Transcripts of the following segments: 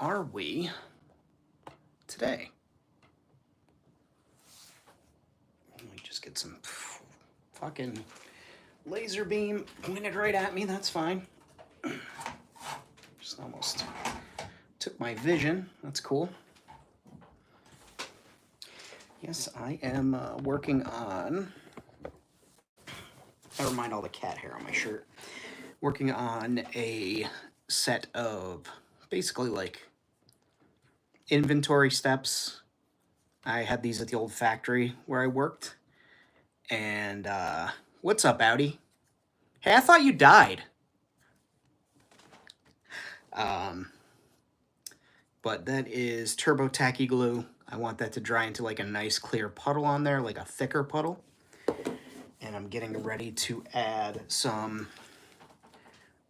are we today? Let me just get some fucking laser beam pointed right at me. That's fine. Just almost took my vision. That's cool. Yes, I am working on... Never mind all the cat hair on my shirt. Working on a set of basically like inventory steps. I had these at the old factory where I worked. And what's up, Audi? Hey, I thought you died. But that is turbo tacky glue. I want that to dry into like a nice clear puddle on there, like a thicker puddle. And I'm getting ready to add some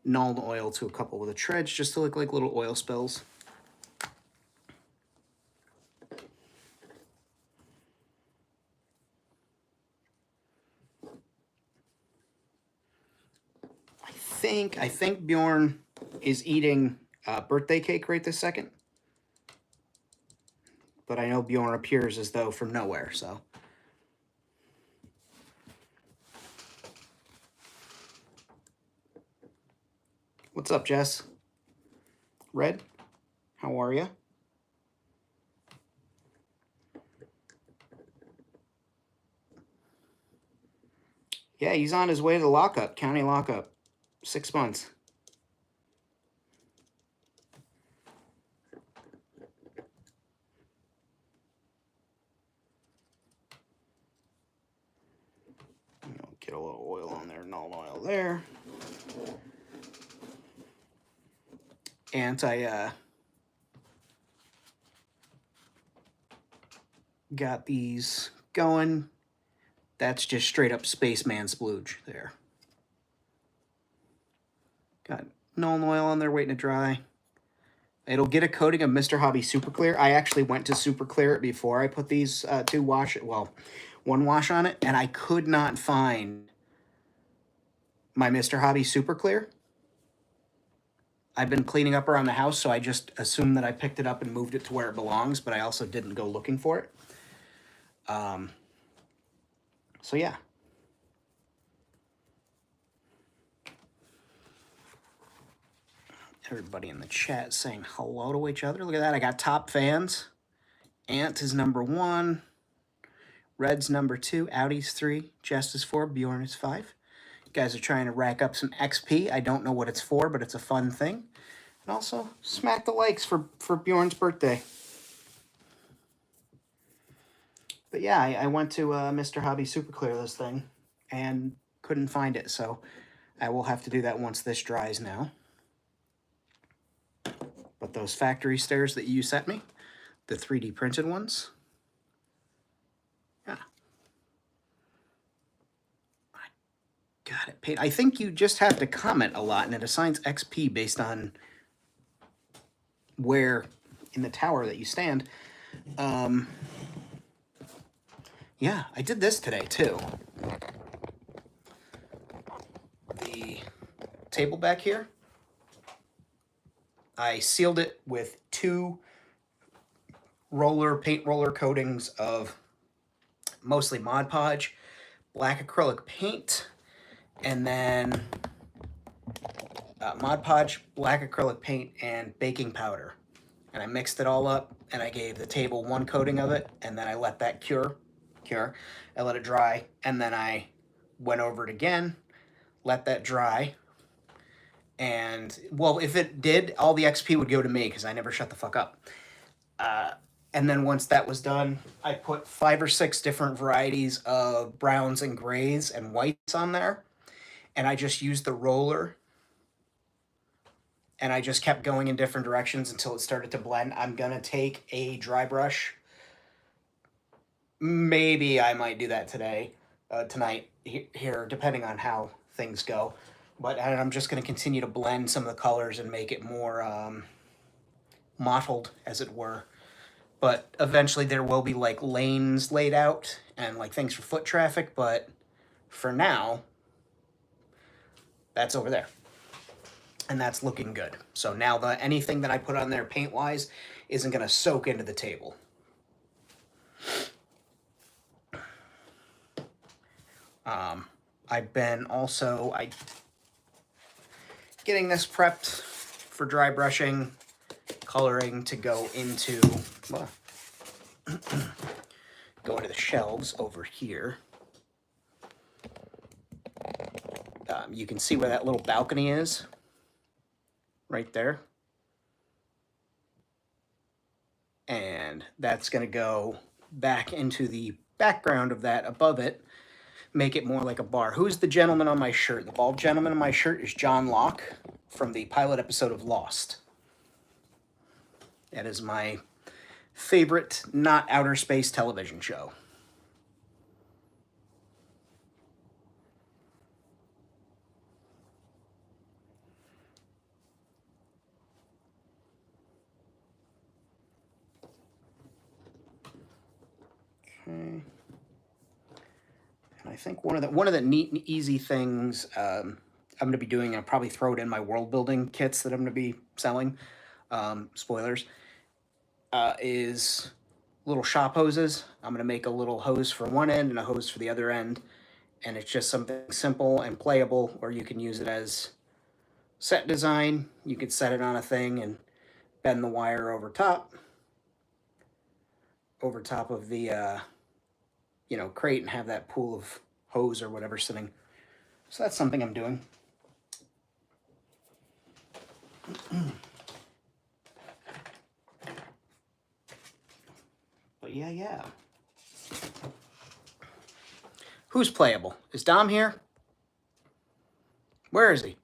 Nuln oil to a couple of the treads just to look like little oil spills. I think Bjorn is eating birthday cake right this second. But I know Bjorn appears as though from nowhere, so. What's up, Jess? Red, how are you? Yeah, he's on his way to the lockup, county lockup. 6 months. Get a little oil on there, Nuln oil there. And I got these going. That's just straight up spaceman splooge there. Got Nuln oil on there waiting to dry. It'll get a coating of Mr. Hobby Super Clear. I actually went to Super Clear it before I put these one wash on it, and I could not find my Mr. Hobby Super Clear. I've been cleaning up around the house, so I just assumed that I picked it up and moved it to where it belongs, but I also didn't go looking for it. So yeah. Everybody in the chat saying hello to each other. Look at that. I got top fans. Ant is number 1. Red's number 2. Audi's 3. Jess is 4. Bjorn is 5. You guys are trying to rack up some XP. I don't know what it's for, but it's a fun thing. And also, smack the likes for Bjorn's birthday. But yeah, I went to Mr. Hobby Super Clear this thing and couldn't find it, so I will have to do that once this dries now. But those factory stairs that you sent me, the 3D printed ones, yeah. I got it paid. I think you just have to comment a lot, and it assigns XP based on where in the tower that you stand. Yeah, I did this today, too. The table back here, I sealed it with 2 paint roller coatings of mostly Mod Podge, black acrylic paint, and then Mod Podge, black acrylic paint, and baking powder. And I mixed it all up, and I gave the table 1 coating of it, and then I let that cure. I let it dry, and then I went over it again, let that dry, and, well, if it did, all the XP would go to me, because I never shut the fuck up. And then once that was done, I put 5 or 6 different varieties of browns and grays and whites on there, and I just used the roller, and I just kept going in different directions until it started to blend. I'm going to take a dry brush. Maybe I might do that tonight, here, depending on how things go. But I'm just going to continue to blend some of the colors and make it more mottled, as it were. But eventually there will be like lanes laid out and like things for foot traffic. But for now, that's over there. and that's looking good. So now anything that I put on there paint-wise isn't going to soak into the table. I've been also getting this prepped for dry brushing, coloring to go into the shelves over here. You can see where that little balcony is, right there. And that's going to go back into the background of that above it, make it more like a bar. Who's the gentleman on my shirt? The bald gentleman on my shirt is John Locke from the pilot episode of Lost. That is my favorite not outer space television show. Okay. And I think one of the neat and easy things I'm going to be doing, I'll probably throw it in my world building kits that I'm going to be selling, spoilers, is little shop hoses. I'm going to make a little hose for one end and a hose for the other end. And it's just something simple and playable, or you can use it as set design. You could set it on a thing and bend the wire over top of the crate, and have that pool of hose or whatever sitting. So that's something I'm doing. But yeah. Who's playable? Is Dom here? Where is he?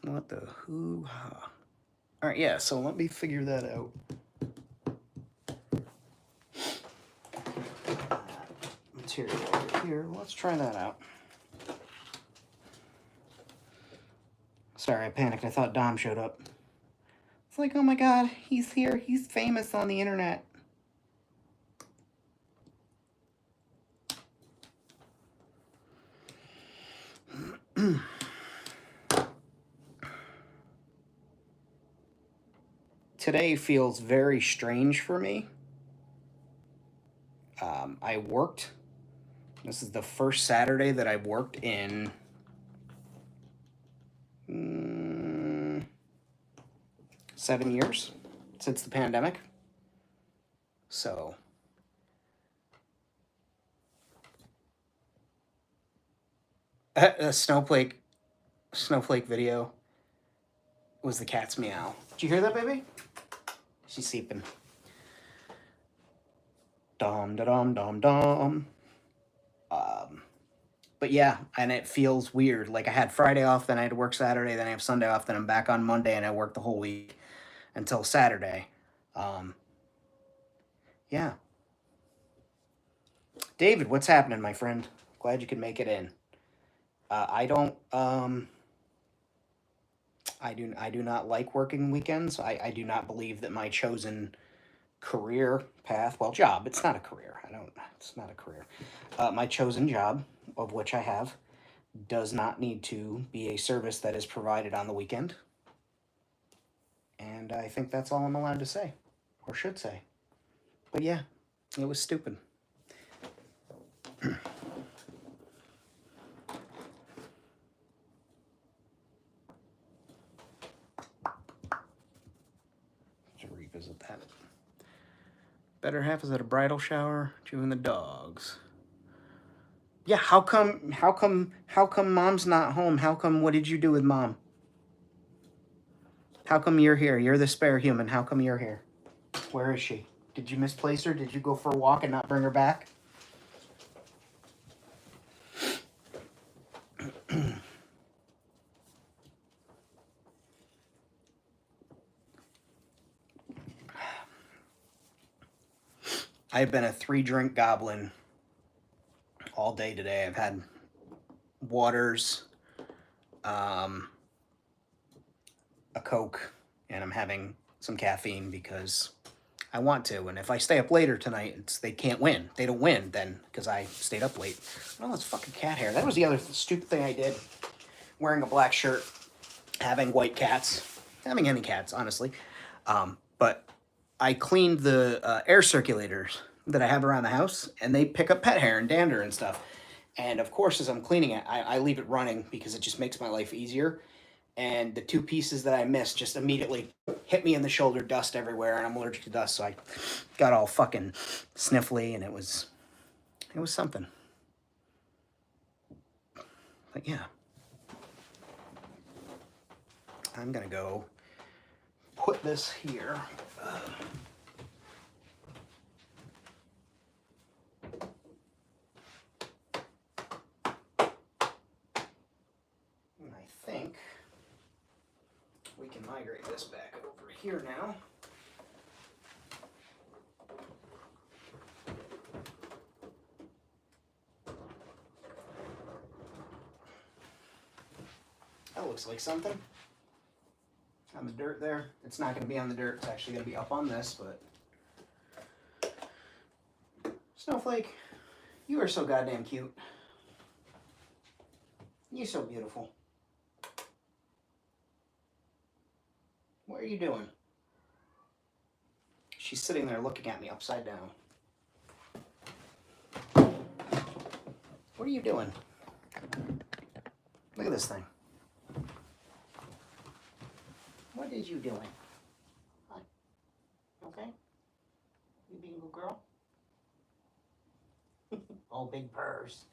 What the hoo-ha? All right, yeah, so let me figure that out. Material over here. Let's try that out. Sorry, I panicked. I thought Dom showed up. It's like, oh my god, he's here. He's famous on the internet. Today feels very strange for me. I worked. This is the first Saturday that I've worked in 7 years since the pandemic. So a snowflake video was the cat's meow. Did you hear that, baby? She's sleeping. Dom da dom dom dom. But yeah, and it feels weird. Like I had Friday off, then I had to work Saturday, then I have Sunday off, then I'm back on Monday, and I work the whole week until Saturday. Yeah. David, what's happening, my friend? Glad you could make it in. I do not like working weekends. I do not believe that my chosen career path, job, it's not a career. It's not a career. My chosen job, of which I have, does not need to be a service that is provided on the weekend. And I think that's all I'm allowed to say, or should say. But yeah, it was stupid. To revisit that. Better half is at a bridal shower, chewing the dogs. Yeah, how come mom's not home? What did you do with mom? How come you're here? You're the spare human. How come you're here? Where is she? Did you misplace her? Did you go for a walk and not bring her back? I've been a 3-drink goblin all day today. I've had waters, a Coke, and I'm having some caffeine because I want to, and if I stay up later tonight, they can't win. They don't win then because I stayed up late. Oh, it's fucking cat hair. That was the other stupid thing I did. Wearing a black shirt, having white cats, having any cats, honestly. But I cleaned the air circulators that I have around the house, and they pick up pet hair and dander and stuff. And of course, as I'm cleaning it, I leave it running because it just makes my life easier. And the two pieces that I missed just immediately hit me in the shoulder, dust everywhere, and I'm allergic to dust, so I got all fucking sniffly, and it was something. But yeah. I'm gonna go put this here. And I think we can migrate this back over here now. That looks like something. On the dirt there. It's not going to be on the dirt. It's actually going to be up on this, but... Snowflake, you are so goddamn cute. You're so beautiful. What are you doing? She's sitting there looking at me upside down. What are you doing? Look at this thing. What is you doing? Hi. Okay? You being a good girl? All big purrs.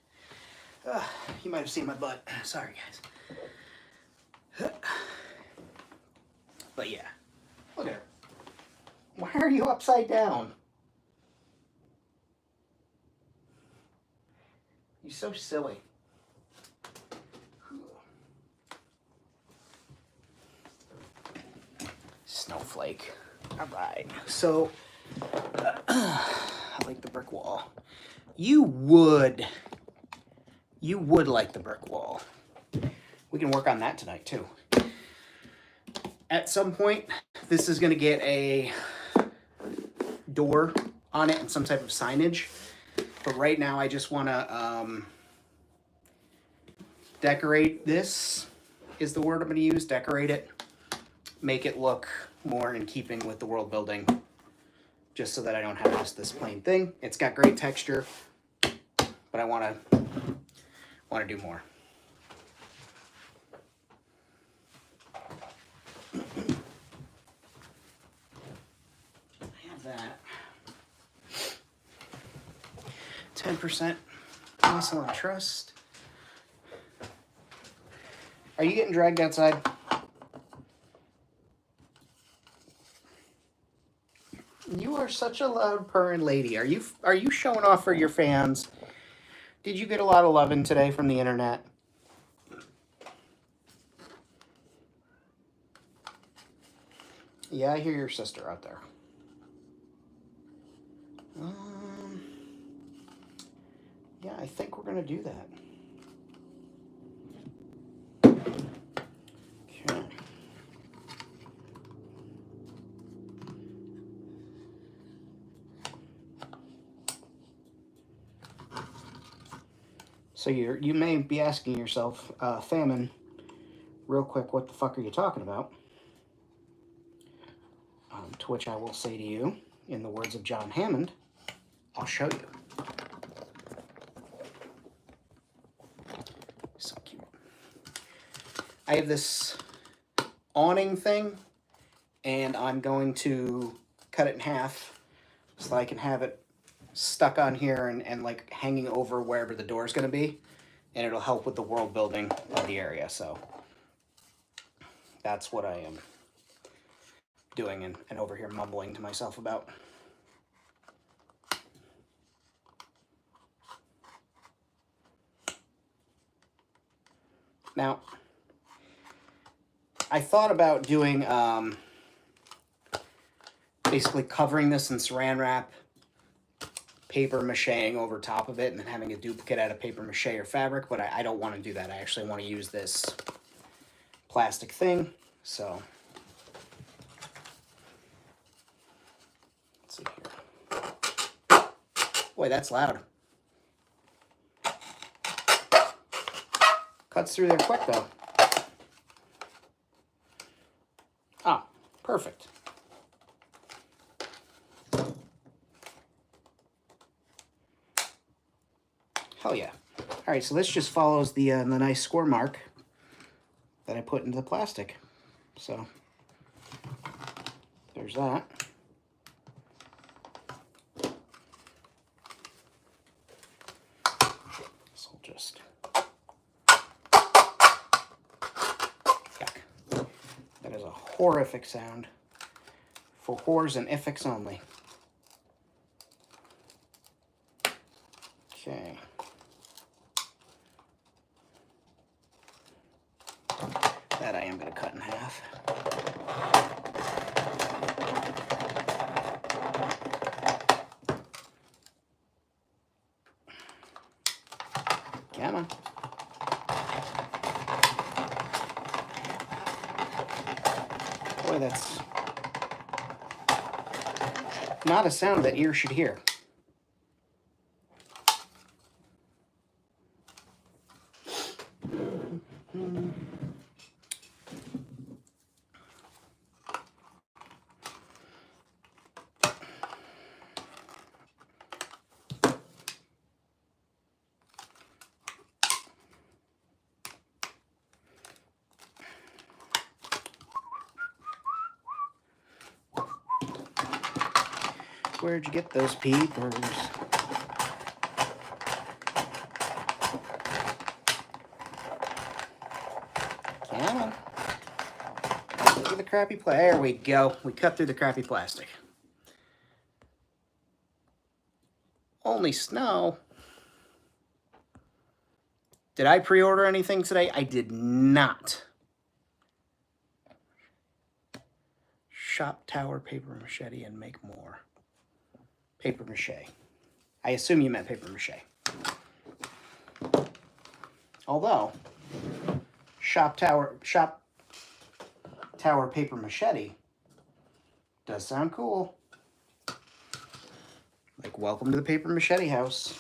You might have seen my butt. Sorry, guys. But yeah. Look at her. Why are you upside down? You're so silly. Snowflake. All right. So, I like the brick wall. You would like the brick wall. We can work on that tonight too. At some point, this is going to get a door on it and some type of signage. But right now, I just want to decorate this, is the word I'm going to use. Decorate it. Make it look more in keeping with the world building. Just so that I don't have just this plain thing. It's got great texture. But I want to do more. I have that. 10% muscle and trust. Are you getting dragged outside? You are such a loud purring lady. Are you showing off for your fans? Did you get a lot of loving today from the internet? Yeah, I hear your sister out there. Yeah, I think we're gonna do that. Okay. So you may be asking yourself, Famine, real quick, what the fuck are you talking about? To which I will say to you, in the words of John Hammond, I'll show you. So cute. I have this awning thing, and I'm going to cut it in half so that I can have it stuck on here and like hanging over wherever the door is going to be, and it'll help with the world building of the area. So that's what I am doing and over here mumbling to myself about. Now, I thought about doing basically covering this in saran wrap, paper macheing over top of it, and then having a duplicate out of paper mache or fabric, but I don't want to do that. I actually want to use this plastic thing, so let's Boy, that's loud. Cuts through there quick, though. Ah, perfect. Hell yeah. All right, so this just follows the nice score mark that I put into the plastic. So there's that. So I'll just... Yuck. That is a horrific sound for whores and iffics only. Okay. That I am going to cut in half. Come on. Boy, that's not a sound that ears should hear. Where'd you get those peepers? Come on. Look at the crappy plastic. There we go. We cut through the crappy plastic. Only snow. Did I pre-order anything today? I did not. Shop tower, paper machete, and make more. Paper mache. I assume you meant paper mache. Although, shop tower paper machete does sound cool. Like, welcome to the paper machete house.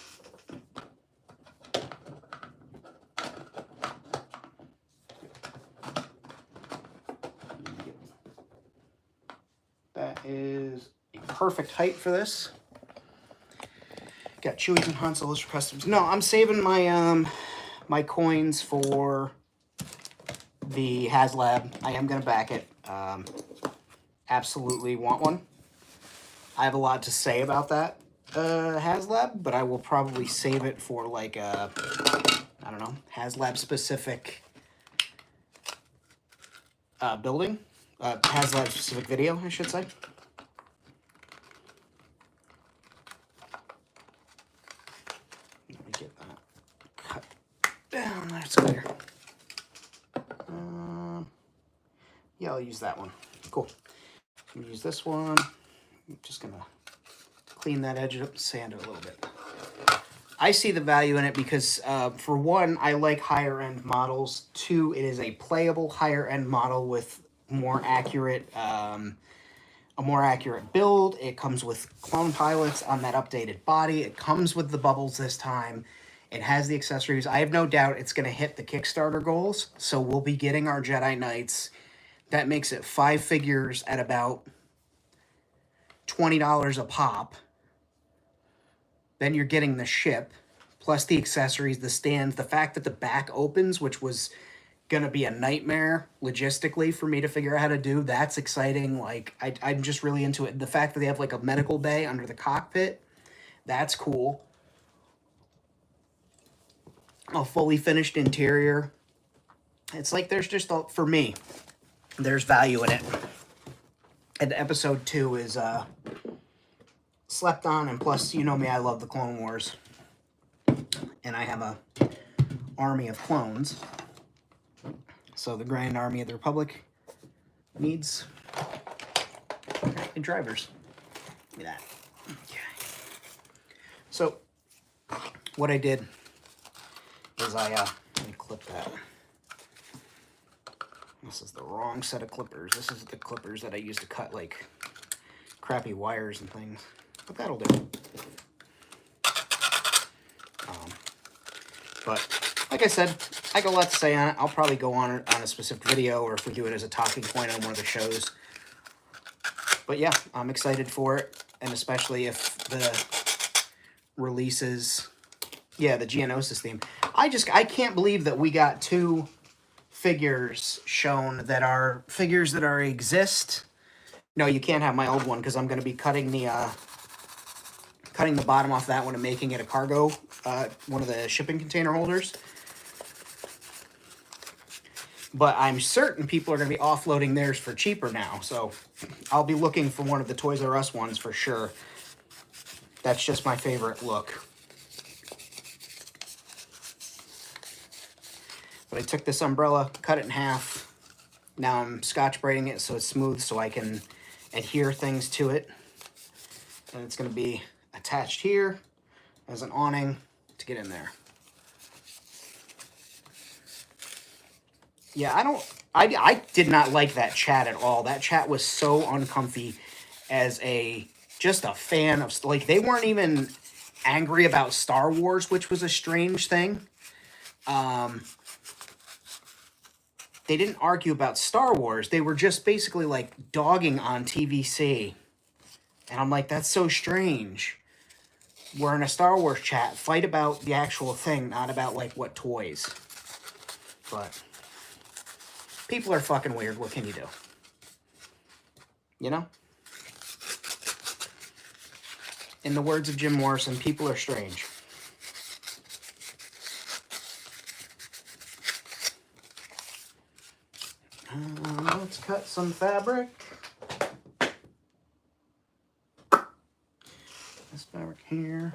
That is a perfect height for this. Got Chewies and Han Solos for customs. No, I'm saving my my coins for the HasLab. I am gonna back it. Absolutely want one. I have a lot to say about that HasLab, but I will probably save it for like a, I don't know, HasLab specific building. HasLab specific video, I should say. Let me get that cut down. That's clear. Yeah, I'll use that one. Cool. I'm gonna use this one. I'm just gonna clean that edge up and sand it a little bit. I see the value in it because, for one, I like higher end models. Two, it is a playable higher end model with more accurate, a more accurate build. It comes with clone pilots on that updated body. It comes with the bubbles this time. It has the accessories. I have no doubt it's going to hit the Kickstarter goals. So we'll be getting our Jedi Knights. That makes it 5 figures at about $20 a pop. Then you're getting the ship, plus the accessories, the stands, the fact that the back opens, which was going to be a nightmare logistically for me to figure out how to do. That's exciting. Like, I'm just really into it. The fact that they have like a medical bay under the cockpit, that's cool. A fully finished interior. It's like there's just, for me, there's value in it. And episode 2 is slept on, and plus, you know me, I love the Clone Wars. And I have a army of clones. So the Grand Army of the Republic needs drivers. Look at that. Okay. So what I did is let me clip that. This is the wrong set of clippers. This is the clippers that I use to cut like crappy wires and things. But that'll do. But like I said, I got a lot to say on it. I'll probably go on a specific video, or if we do it as a talking point on one of the shows. But yeah, I'm excited for it, and especially if the releases, yeah, the Geonosis theme. I can't believe that we got 2 figures shown that are figures that are exist. No, you can't have my old one because I'm going to be cutting the bottom off that one and making it a cargo, one of the shipping container holders. But I'm certain people are going to be offloading theirs for cheaper now, so I'll be looking for one of the Toys R Us ones for sure. That's just my favorite look. But I took this umbrella, cut it in half. Now I'm scotch braiding it so it's smooth so I can adhere things to it. And it's going to be attached here as an awning to get in there. Yeah, I did not like that chat at all. That chat was so uncomfy as just a fan of, like, they weren't even angry about Star Wars, which was a strange thing. They didn't argue about Star Wars. They were just basically, like, dogging on TVC. And I'm like, that's so strange. We're in a Star Wars chat. Fight about the actual thing, not about, like, what toys. But people are fucking weird. What can you do? You know? In the words of Jim Morrison, people are strange. Let's cut some fabric. This fabric here.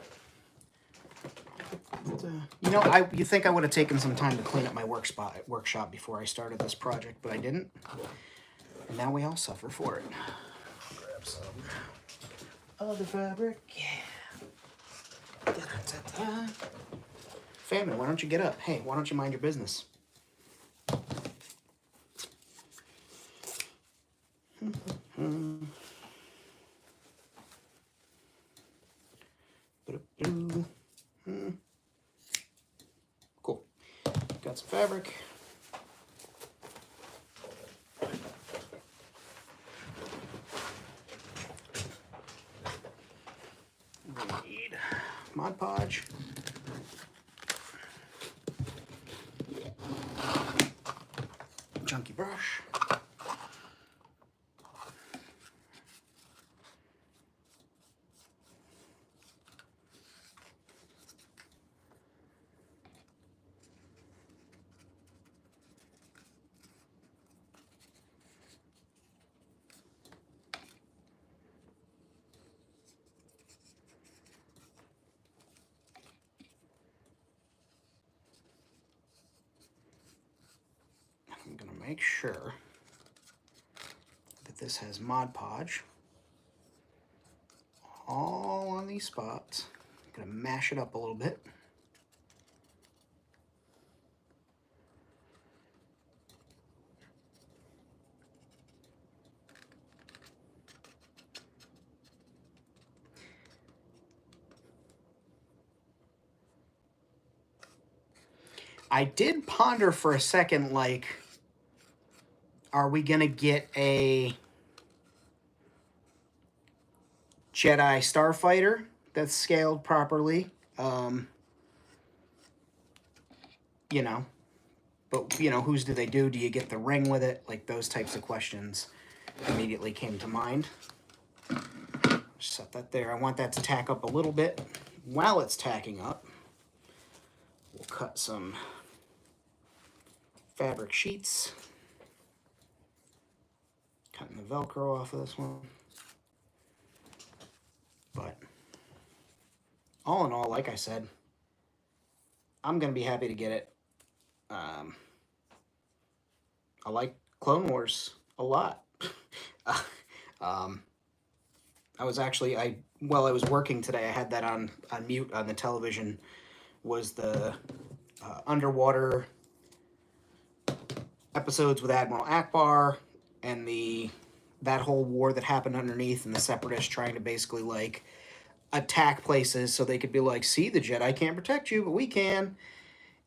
You know, you think I would have taken some time to clean up my workshop before I started this project, but I didn't. And now we all suffer for it. Grab some other fabric. Yeah. Da-da-da-da. Famine, why don't you get up? Hey, why don't you mind your business? Cool. Got some fabric. We need Mod Podge. Chunky brush. I'm going to make sure that this has Mod Podge all on these spots. I'm going to mash it up a little bit. I did ponder for a second, like, are we going to get a Jedi Starfighter that's scaled properly? You know, but, you know, whose do they do? Do you get the ring with it? Like, those types of questions immediately came to mind. Set that there. I want that to tack up a little bit. While it's tacking up, we'll cut some fabric sheets. Cutting the Velcro off of this one. But all in all, like I said, I'm going to be happy to get it. I like Clone Wars a lot. I was actually, while I was working today, I had that on mute on the television, was the underwater episodes with Admiral Akbar and that whole war that happened underneath, and the Separatists trying to basically, like, attack places so they could be like, see, the Jedi can't protect you, but we can.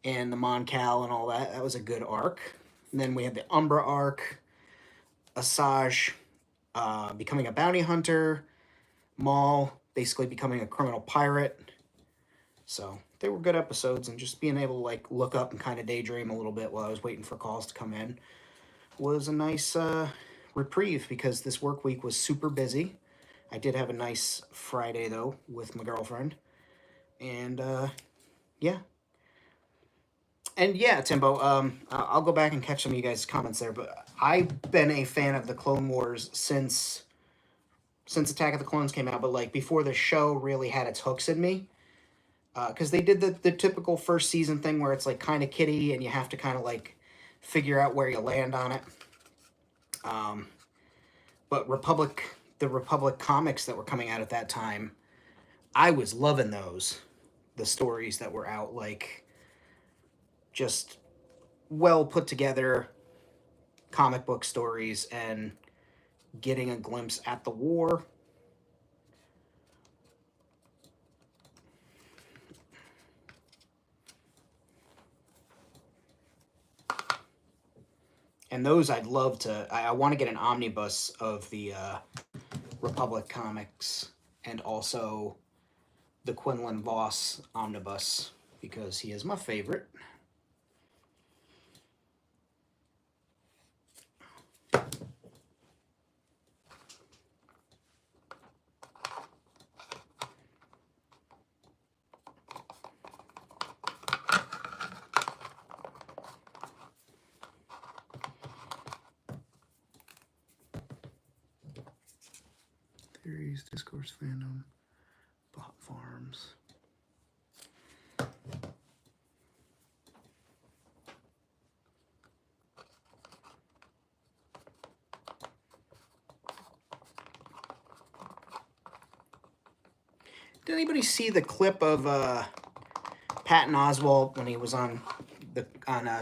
and the Moncal and all that. That was a good arc. And then we had the Umbra arc, Asajj becoming a bounty hunter, Maul basically becoming a criminal pirate. So they were good episodes, and just being able to like look up and kind of daydream a little bit while I was waiting for calls to come in was a nice reprieve, because this work week was super busy. I did have a nice Friday though with my girlfriend, and yeah. And yeah, Timbo, I'll go back and catch some of you guys' comments there, but I've been a fan of the Clone Wars since Attack of the Clones came out, but like before the show really had its hooks in me, because they did the typical first season thing where it's like kind of kiddie and you have to kind of like figure out where you land on it. But the Republic comics that were coming out at that time, I was loving those. The stories that were out, like just well put together comic book stories, and getting a glimpse at the war. And those I'd love to. I want to get an omnibus of the Republic comics, and also the Quinlan Voss omnibus, because he is my favorite. Theories, Discourse Fandom, Bot Farms. Did anybody see the clip of Patton Oswalt when he was on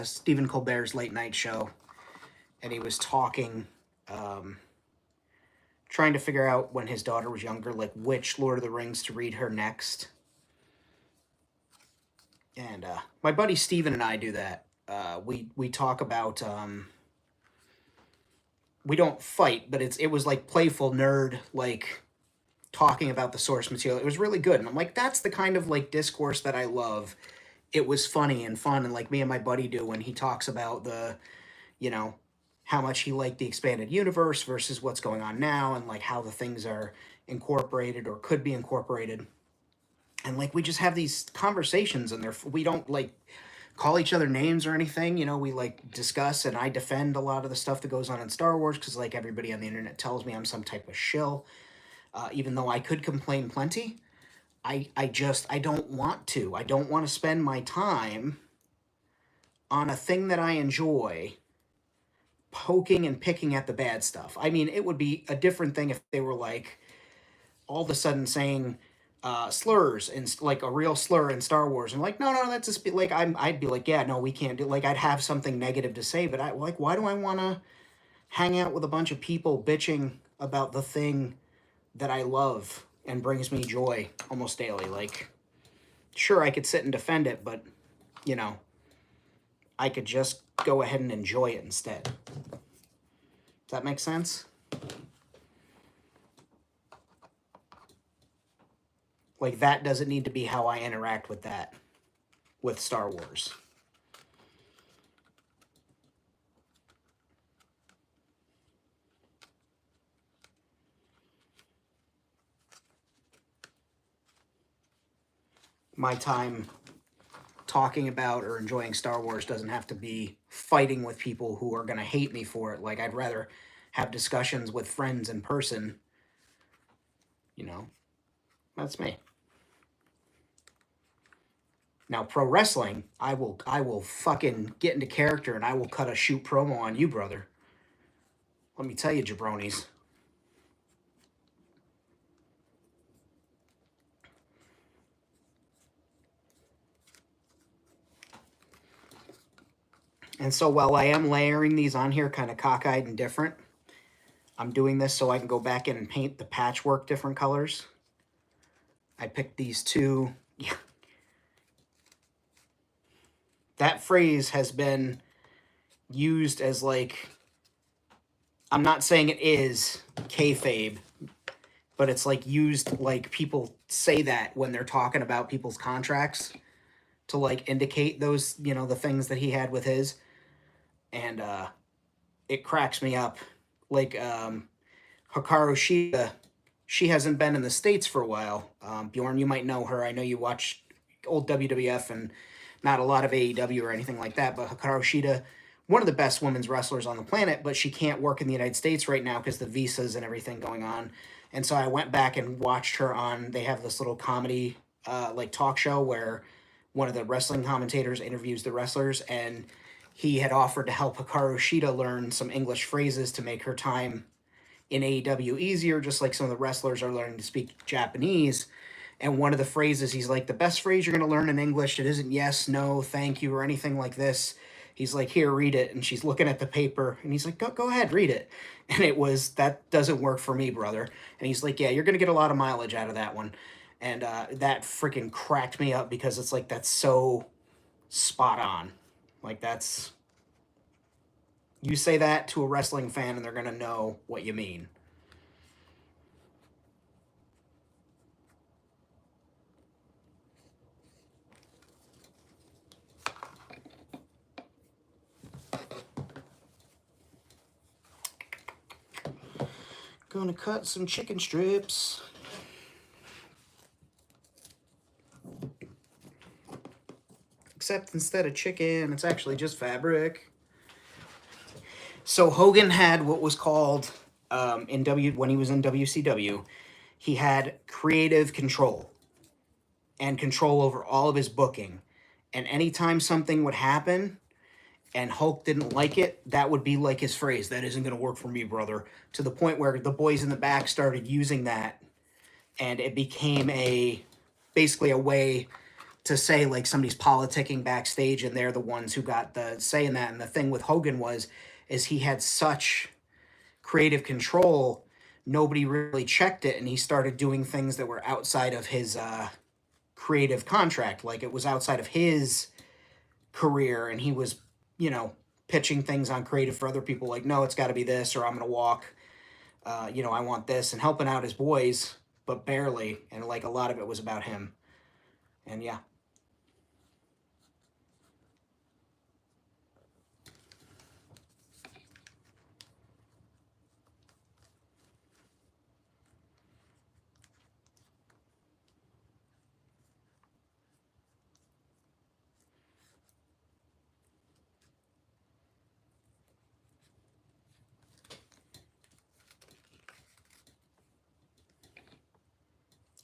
Stephen Colbert's late night show, and he was talking, trying to figure out when his daughter was younger, like which Lord of the Rings to read her next? And my buddy Steven and I do that. We talk about we don't fight, but it was like playful nerd, like talking about the source material. It was really good, and I'm like, that's the kind of like discourse that I love. It was funny and fun, and like me and my buddy do when he talks about the, you know, how much he liked the expanded universe versus what's going on now, and like how the things are incorporated or could be incorporated. And like we just have these conversations, and we don't like call each other names or anything. You know, we like discuss, and I defend a lot of the stuff that goes on in Star Wars, because like everybody on the internet tells me I'm some type of shill. Even though I could complain plenty, I don't want to. I don't want to spend my time on a thing that I enjoy poking and picking at the bad stuff. I mean, it would be a different thing if they were like all of a sudden saying slurs, and like a real slur in Star Wars, and like no, that's just like I'd be like, yeah, no, we can't do, like I'd have something negative to say, but I like, why do I want to hang out with a bunch of people bitching about the thing that I love and brings me joy almost daily? Like, sure, I could sit and defend it, but you know, I could just go ahead and enjoy it instead. Does that make sense? Like, that doesn't need to be how I interact with that, with Star Wars. My time talking about or enjoying Star Wars doesn't have to be fighting with people who are going to hate me for it. Like, I'd rather have discussions with friends in person. You know, that's me. Now, pro wrestling, I will fucking get into character, and I will cut a shoot promo on you, brother. Let me tell you, jabronis. And so while I am layering these on here kind of cockeyed and different, I'm doing this so I can go back in and paint the patchwork different colors. I picked these two. Yeah. that phrase has been used as like, I'm not saying it is kayfabe, but it's like used like people say that when they're talking about people's contracts to like indicate those, the things that he had with his. And it cracks me up. Like Hikaru Shida, she hasn't been in the States for a while. Bjorn, you might know her. I know you watch old WWF and not a lot of AEW or anything like that, but Hikaru Shida, one of the best women's wrestlers on the planet, but she can't work in the United States right now because the visas and everything going on. And so I went back and watched her on, they have this little comedy like talk show where one of the wrestling commentators interviews the wrestlers, and he had offered to help Hikaru Shida learn some English phrases to make her time in AEW easier, just like some of the wrestlers are learning to speak Japanese. And one of the phrases, he's like, the best phrase you're going to learn in English, it isn't yes, no, thank you, or anything like this. He's like, here, read it. And she's looking at the paper, and he's like, go ahead, read it. And it was, that doesn't work for me, brother. And he's like, yeah, you're going to get a lot of mileage out of that one. And that freaking cracked me up because it's like, that's so spot on. Like, that's, you say that to a wrestling fan and they're going to know what you mean. Gonna cut some chicken strips. Except instead of chicken, it's actually just fabric. So Hogan had what was called when he was in WCW, he had creative control and control over all of his booking. And anytime something would happen and Hulk didn't like it, that would be like his phrase, that isn't going to work for me, brother. To the point where the boys in the back started using that, and it became basically a way to say like somebody's politicking backstage and they're the ones who got the say in that. And the thing with Hogan is he had such creative control, nobody really checked it, and he started doing things that were outside of his creative contract. Like it was outside of his career, and he was, pitching things on creative for other people. Like, no, it's got to be this, or I'm going to walk. I want this, and helping out his boys, but barely. And like a lot of it was about him. And yeah.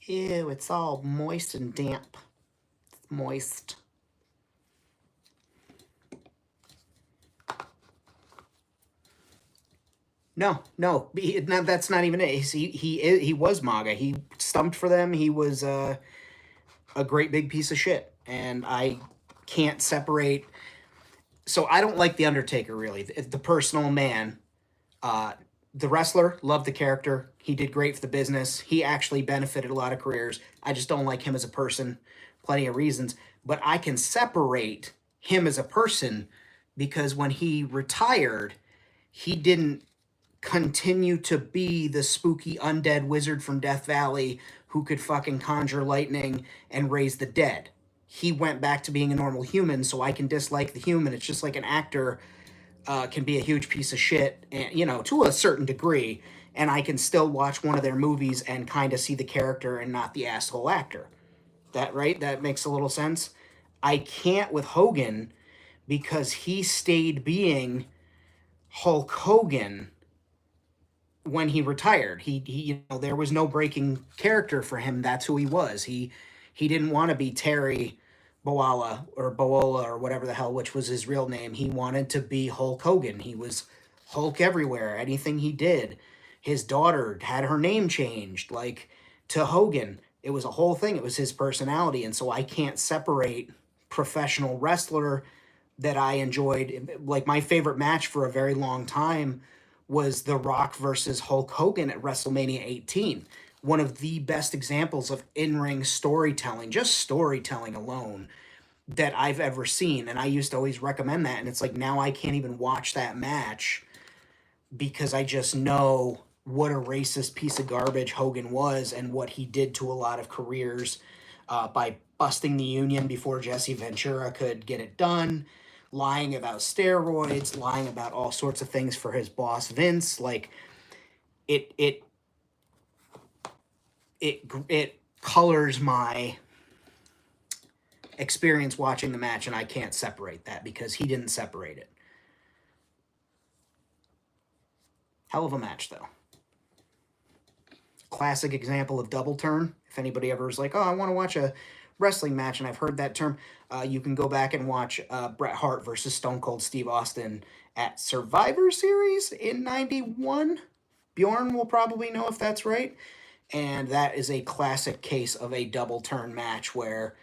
Ew, it's all moist and damp. It's moist. No, that's not even it. He was MAGA. He stumped for them. He was a great big piece of shit, and I can't separate. So I don't like the Undertaker really, the personal man. The wrestler, loved the character. He did great for the business. He actually benefited a lot of careers. I just don't like him as a person. Plenty of reasons, but I can separate him as a person because when he retired, he didn't continue to be the spooky undead wizard from Death Valley who could fucking conjure lightning and raise the dead. He went back to being a normal human, so I can dislike the human. It's just like an actor can be a huge piece of shit, and to a certain degree, and I can still watch one of their movies and kind of see the character and not the asshole actor. That right? That makes a little sense. I can't with Hogan because he stayed being Hulk Hogan when he retired. He there was no breaking character for him. That's who he was. He didn't want to be Terry Boala or whatever the hell, which was his real name. He wanted to be Hulk Hogan. He was Hulk everywhere. Anything he did. His daughter had her name changed like to Hogan. It was a whole thing. It was his personality, and so I can't separate professional wrestler that I enjoyed. Like my favorite match for a very long time was The Rock versus Hulk Hogan at WrestleMania 18. One of the best examples of in-ring storytelling, just storytelling alone, that I've ever seen. And I used to always recommend that. And it's like now I can't even watch that match because I just know what a racist piece of garbage Hogan was and what he did to a lot of careers by busting the union before Jesse Ventura could get it done, lying about steroids, lying about all sorts of things for his boss Vince. Like it colors my experience watching the match, and I can't separate that because he didn't separate it. Hell of a match, though. Classic example of double turn. If anybody ever is like, oh, I want to watch a wrestling match, and I've heard that term, you can go back and watch Bret Hart versus Stone Cold Steve Austin at Survivor Series in '91. Bjorn will probably know if that's right. And that is a classic case of a double turn match where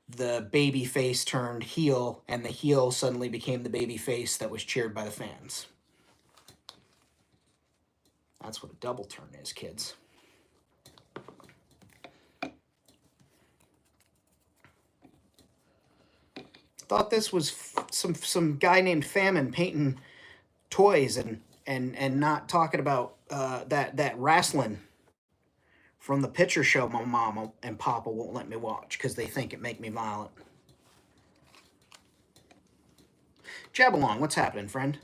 the baby face turned heel, and the heel suddenly became the baby face that was cheered by the fans. That's what a double turn is, kids. Thought this was some guy named Famine painting toys and not talking about that wrestling from the picture show my mama and papa won't let me watch because they think it make me violent. Jab along, what's happening, friend?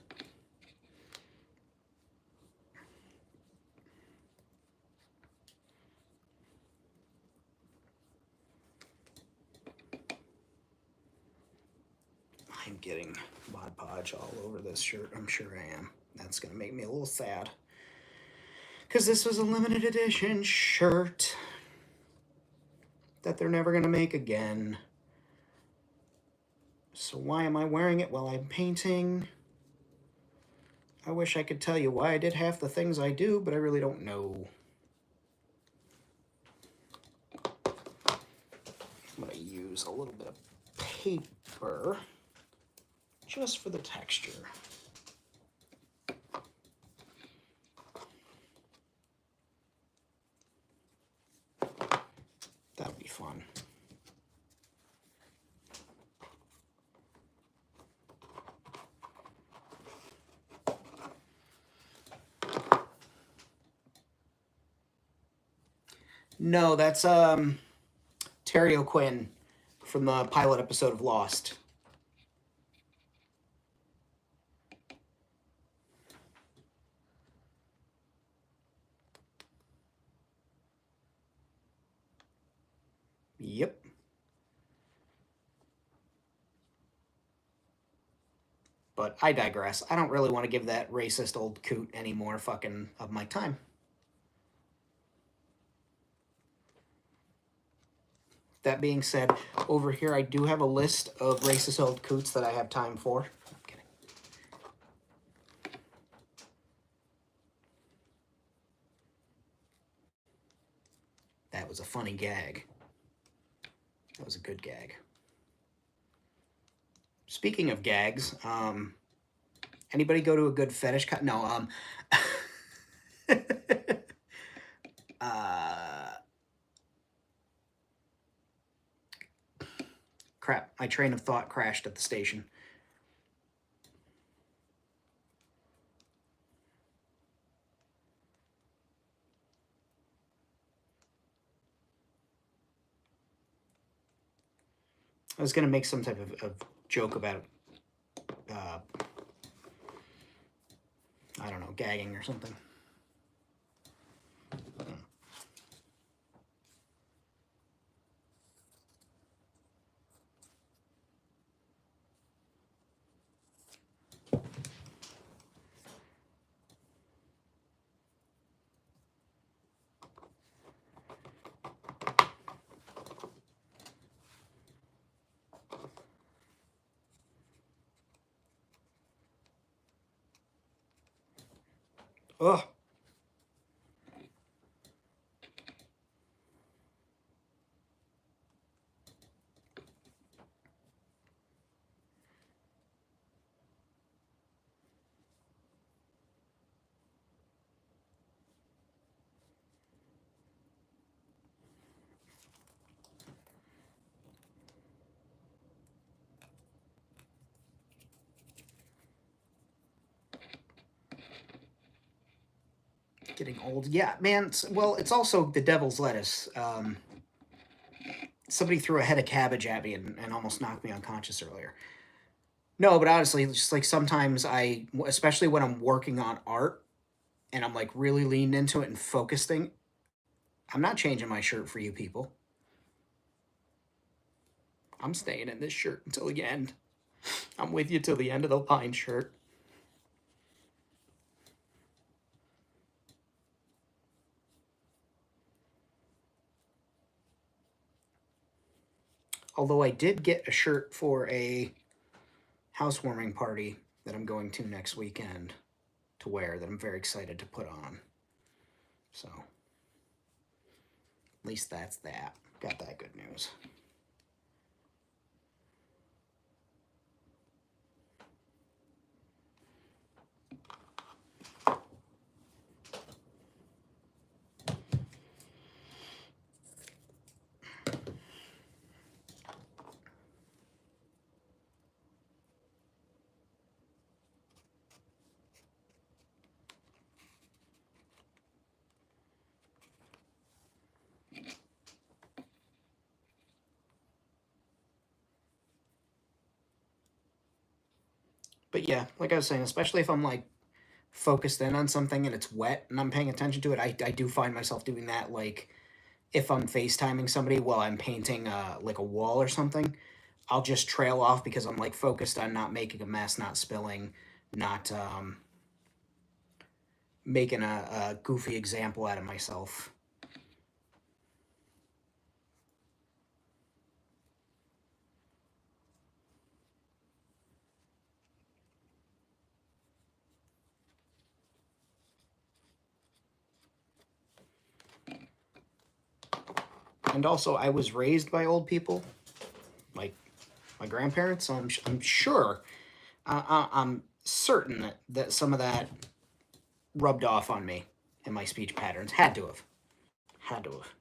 I'm getting Mod Podge all over this shirt. I'm sure I am. That's going to make me a little sad. Because this was a limited edition shirt that they're never going to make again. So why am I wearing it while I'm painting? I wish I could tell you why I did half the things I do, but I really don't know. I'm going to use a little bit of paper just for the texture. That would be fun. No, that's Terry O'Quinn from the pilot episode of Lost. Yep. But I digress. I don't really want to give that racist old coot any more fucking of my time. That being said, over here I do have a list of racist old coots that I have time for. I'm kidding. That was a funny gag. That was a good gag. Speaking of gags, anybody go to a good fetish No, crap, my train of thought crashed at the station. I was going to make some type of joke about, I don't know, gagging or something. Ugh. Getting old. Yeah, man. Well, it's also the devil's lettuce. Somebody threw a head of cabbage at me and almost knocked me unconscious earlier. No, but honestly, just like sometimes especially when I'm working on art and I'm like really leaned into it and focusing, I'm not changing my shirt for you people. I'm staying in this shirt until the end. I'm with you till the end of the line, shirt. Although I did get a shirt for a housewarming party that I'm going to next weekend to wear that I'm very excited to put on. So, at least that's that. Got that good news. But yeah, like I was saying, especially if I'm like focused in on something and it's wet and I'm paying attention to it, I do find myself doing that. Like if I'm FaceTiming somebody while I'm painting like a wall or something, I'll just trail off because I'm like focused on not making a mess, not spilling, not making a goofy example out of myself. And also, I was raised by old people, like my grandparents, so I'm sure, I'm certain that some of that rubbed off on me in my speech patterns. Had to have. Had to have.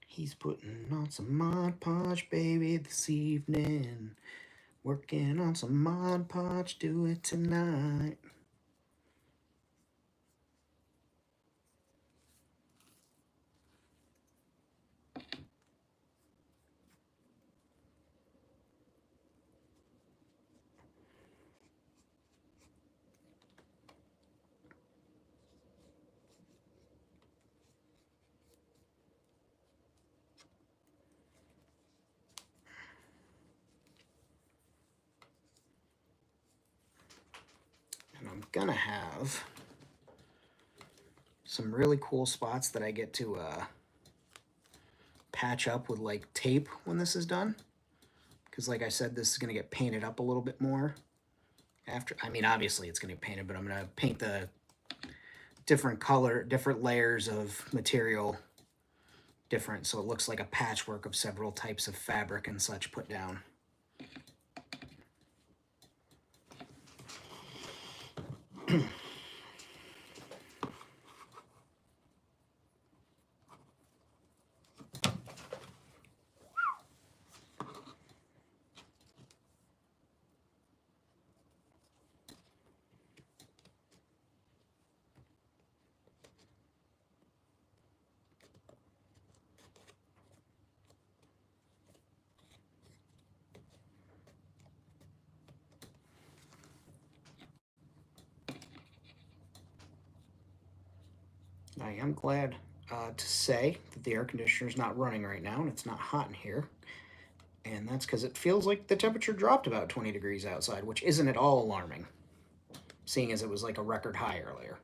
He's putting on some Mod Podge, baby, this evening. Working on some Mod Podge, do it tonight. And I'm gonna have some really cool spots that I get to patch up with like tape when this is done. Because like I said, this is gonna get painted up a little bit more after. I mean, obviously it's gonna get painted, but I'm gonna paint the different layers of material different, so it looks like a patchwork of several types of fabric and such put down. I am glad to say that the air conditioner is not running right now and it's not hot in here. And that's because it feels like the temperature dropped about 20 degrees outside, which isn't at all alarming, seeing as it was like a record high earlier.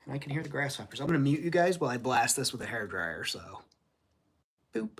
And I can hear the grasshoppers. I'm going to mute you guys while I blast this with a hairdryer, so. Boop.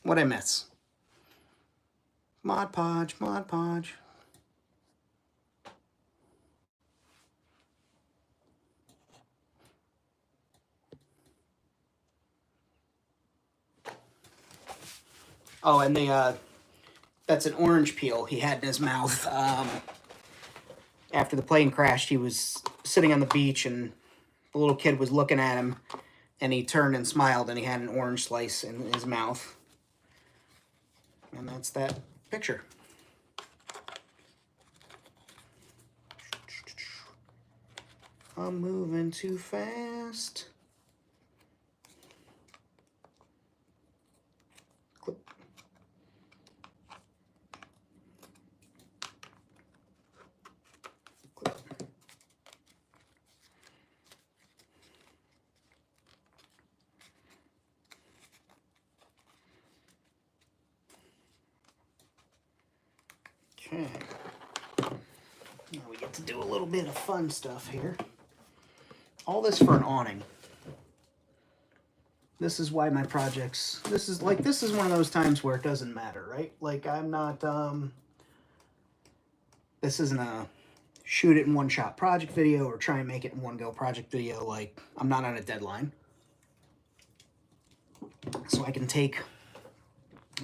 What'd I miss? Mod Podge, Mod Podge. Oh, and that's an orange peel he had in his mouth. After the plane crashed, he was sitting on the beach, and the little kid was looking at him, and he turned and smiled, and he had an orange slice in his mouth. And that's that picture. I'm moving too fast. Clip. Clip. Okay. Now we get to do a little bit of fun stuff here. All this for an awning. This is why my projects, this is one of those times where it doesn't matter, right? Like, I'm not, this isn't a shoot it in one shot project video or try and make it in one go project video. Like, I'm not on a deadline. So I can take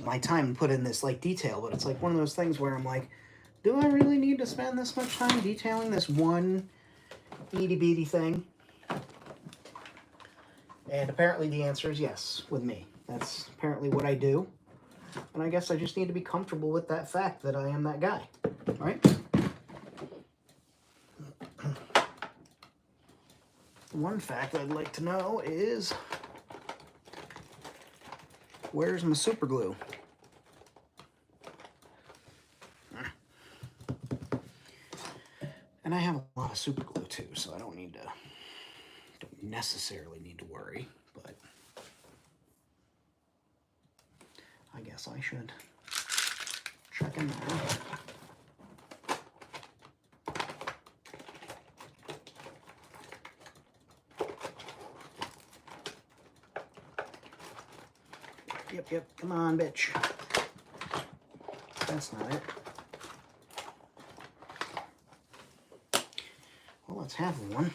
my time and put in this, like, detail, but it's like one of those things where I'm like, do I really need to spend this much time detailing this one itty-bitty thing? And apparently the answer is yes, with me. That's apparently what I do. And I guess I just need to be comfortable with that fact that I am that guy, right? One fact I'd like to know is, where's my super glue? And I have a lot of super glue too, so I don't necessarily need to worry, but I guess I should check in there. Yep, come on, bitch. That's not it. Well, let's have one.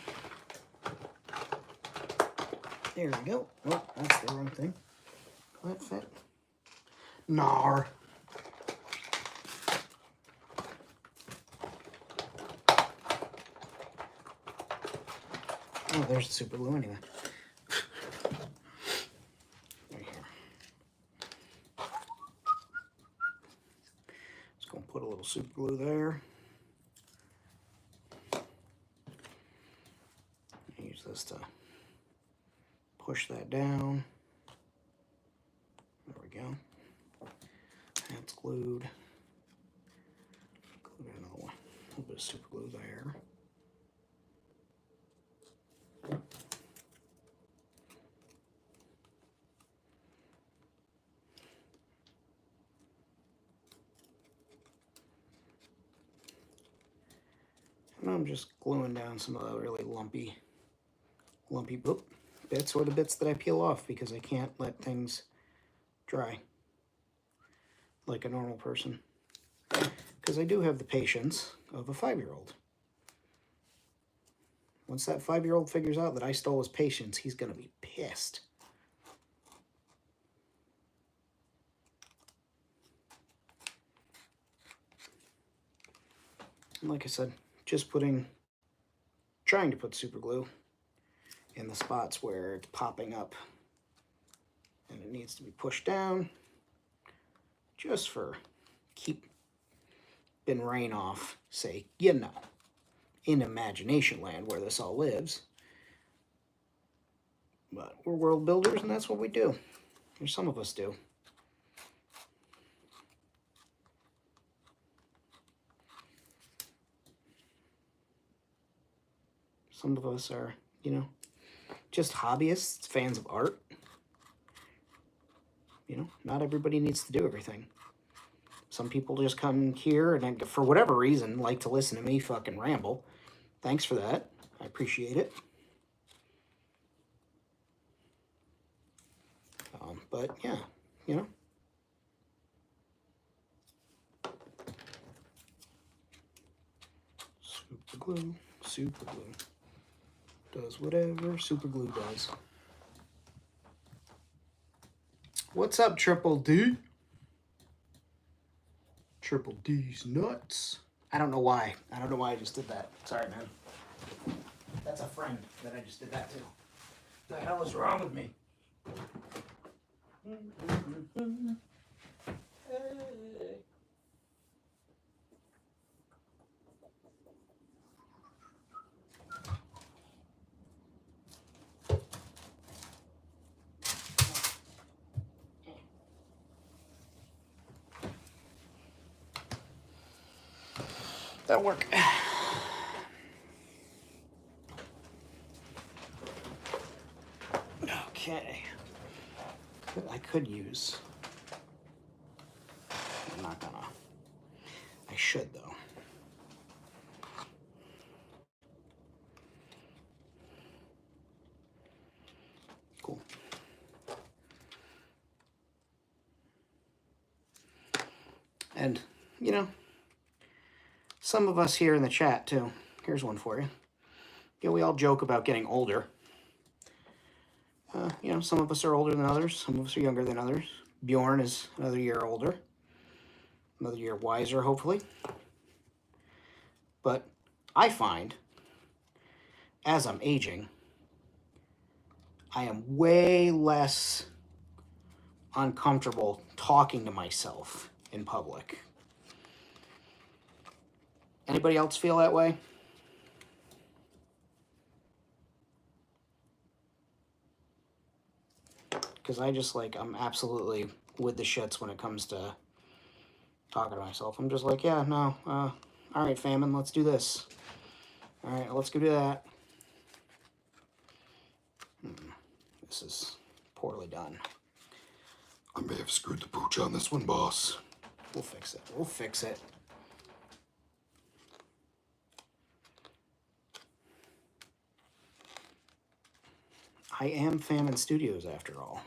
There we go. Oh, that's the wrong thing. Will that fit? Nar. Oh, there's the super glue anyway. Right here. Just gonna put a little super glue there. Use this to push that down. There we go. That's glued. Glue another one. A little bit of super glue there. And I'm just gluing down some of the really lumpy bits, or the bits that I peel off because I can't let things dry. like a normal person. Because I do have the patience of a 5-year-old. Once that 5-year-old figures out that I stole his patience, he's going to be pissed. And like I said, just trying to put super glue in the spots where it's popping up and it needs to be pushed down, just for keeping rain off sake, in imagination land where this all lives. But we're world builders, and that's what we do. Or some of us do. Some of us are, just hobbyists, fans of art. Not everybody needs to do everything. Some people just come here and, for whatever reason, like to listen to me fucking ramble. Thanks for that. I appreciate it. But, yeah, Super glue, super glue. Does whatever super glue does. What's up, Triple D? Triple D's nuts. I don't know why. I don't know why I just did that. Sorry, man. That's a friend that I just did that to. What the hell is wrong with me? Hey. That'll work. Okay. I could use. I'm not gonna. I should, though. Cool. And, some of us here in the chat, too. Here's one for you. We all joke about getting older. Some of us are older than others. Some of us are younger than others. Bjorn is another year older. Another year wiser, hopefully. But I find, as I'm aging, I am way less uncomfortable talking to myself in public. Anybody else feel that way? Because I just, I'm absolutely with the shits when it comes to talking to myself. I'm just like, yeah, no, all right, Famine, let's do this. All right, let's go do that. This is poorly done. I may have screwed the pooch on this one, boss. We'll fix it. We'll fix it. I am Famine Studios, after all.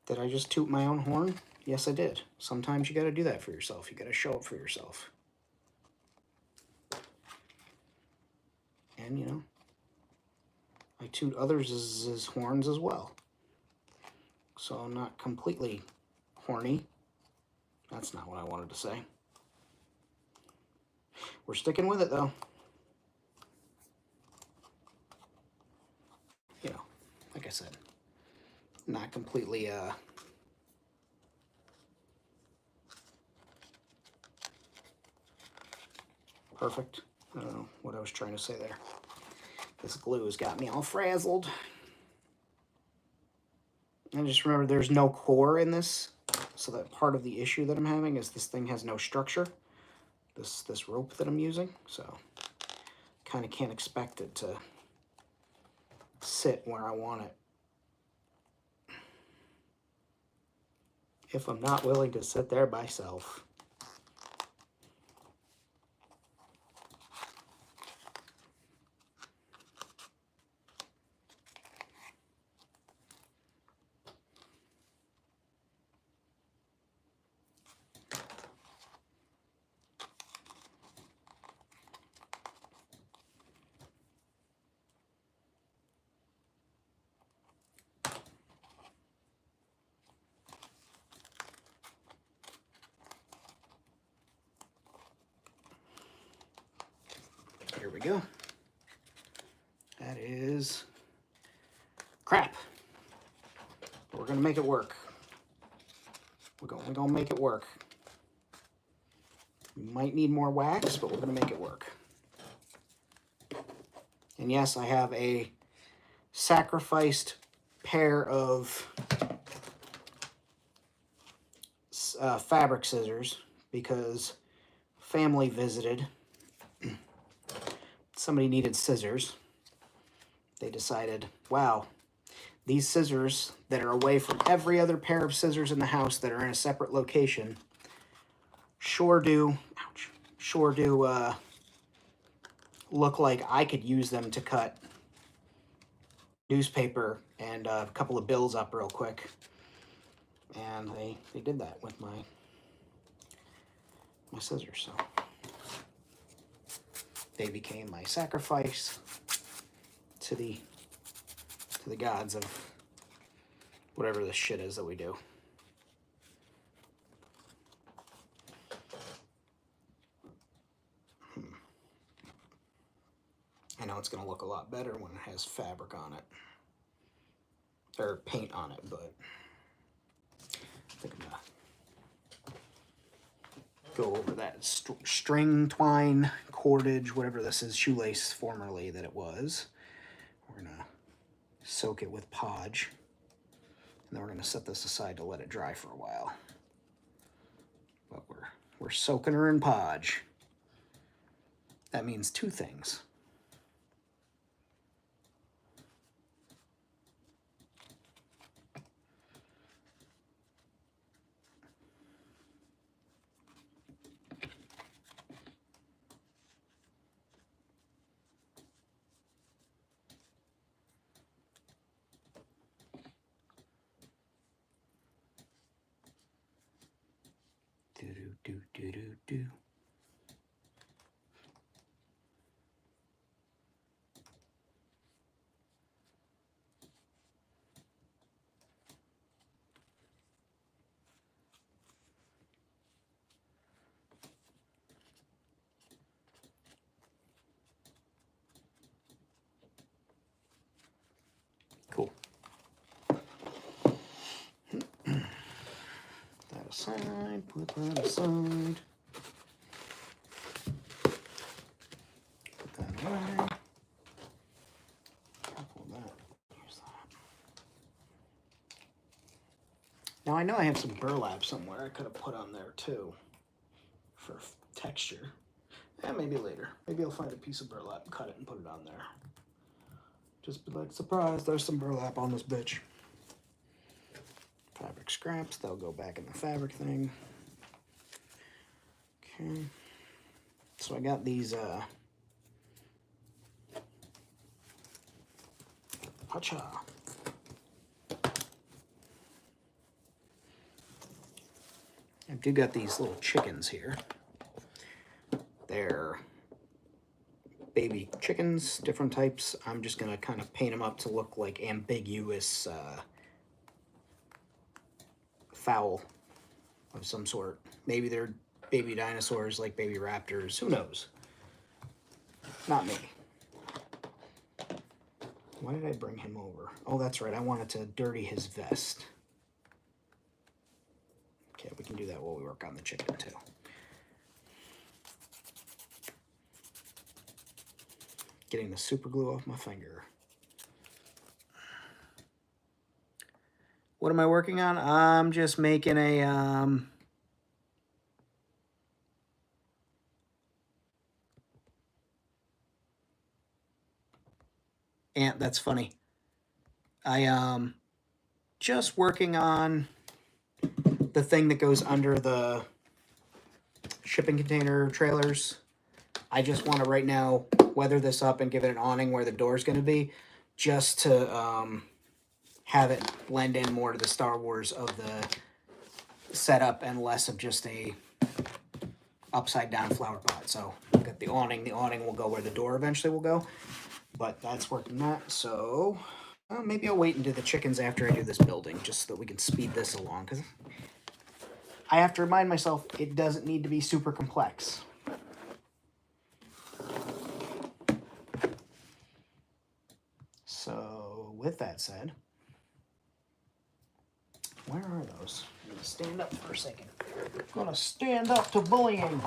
Did I just toot my own horn? Yes, I did. Sometimes you gotta do that for yourself. You gotta show up for yourself. And, I toot others' horns as well. So I'm not completely horny. That's not what I wanted to say. We're sticking with it, though. Like I said, not completely, perfect. I don't know what I was trying to say there. This glue has got me all frazzled. And just remember, there's no core in this, so that part of the issue that I'm having is this thing has no structure. This rope that I'm using, so kind of can't expect it to sit where I want it if I'm not willing to sit there myself. There we go. That is crap. But we're gonna make it work. We're gonna make it work. We might need more wax, but we're gonna make it work. And yes, I have a sacrificed pair of fabric scissors because family visited. Somebody needed scissors. They decided, wow, these scissors that are away from every other pair of scissors in the house that are in a separate location sure do look like I could use them to cut newspaper and a couple of bills up real quick. And they did that with my scissors. So they became my sacrifice to the gods of whatever this shit is that we do. I know it's going to look a lot better when it has fabric on it. Or paint on it, but I think I'm going to go over that string, twine, cordage, whatever this is, shoelace formerly that it was. We're going to soak it with podge. And then we're going to set this aside to let it dry for a while. But we're soaking her in podge. That means two things. Do. Cool. That aside, put that aside. Put that away. Pull that. Use that. Now I know I have some burlap somewhere I could have put on there too for texture. Yeah, maybe later. Maybe I'll find a piece of burlap, cut it, and put it on there. Just be like, surprise, there's some burlap on this bitch. Fabric scraps, they'll go back in the fabric thing. Okay. So I got these, hacha. I do got these little chickens here. They're baby chickens, different types. I'm just gonna kind of paint them up to look like ambiguous fowl of some sort. Maybe they're baby dinosaurs like baby raptors. Who knows? Not me. Why did I bring him over? Oh, that's right. I wanted to dirty his vest. Okay, we can do that while we work on the chicken too. Getting the super glue off my finger. What am I working on? I'm just making a ant. That's funny. I just working on the thing that goes under the shipping container trailers. I just want to right now weather this up and give it an awning where the door's going to be, just to have it blend in more to the Star Wars of the setup and less of just a upside down flower pot. So I've got the awning. The awning will go where the door eventually will go, but that's working that. So maybe I'll wait and do the chickens after I do this building, just so that we can speed this along, because I have to remind myself it doesn't need to be super complex. with that said, where are those? I'm going to stand up for a second. I'm going to stand up to bullying.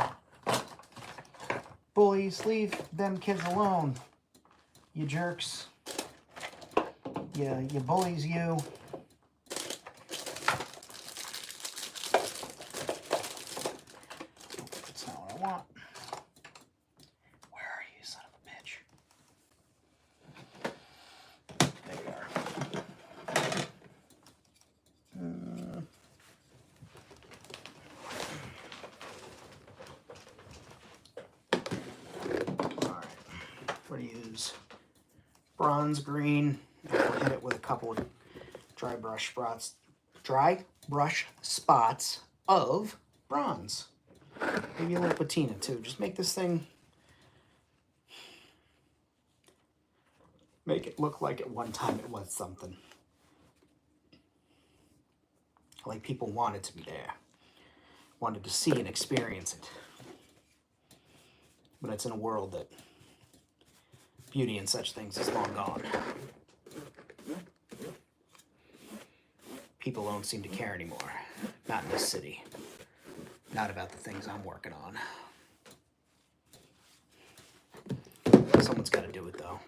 Bullies, leave them kids alone. You jerks. Yeah, you bullies, you. That's not what I want. Where are you, son of a bitch? There you are. Alright. We're going to use bronze green. We'll hit it with a couple of dry brush spots of bronze. Maybe a little patina too. Just make this thing, make it look like at one time it was something. Like people wanted to be there. Wanted to see and experience it. But it's in a world that beauty and such things is long gone. People don't seem to care anymore. Not in this city. Not about the things I'm working on. Someone's got to do it, though.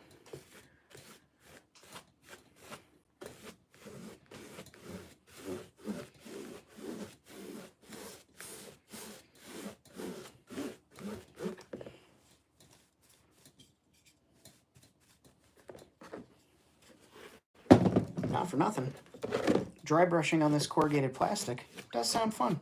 Not for nothing. Dry brushing on this corrugated plastic does sound fun.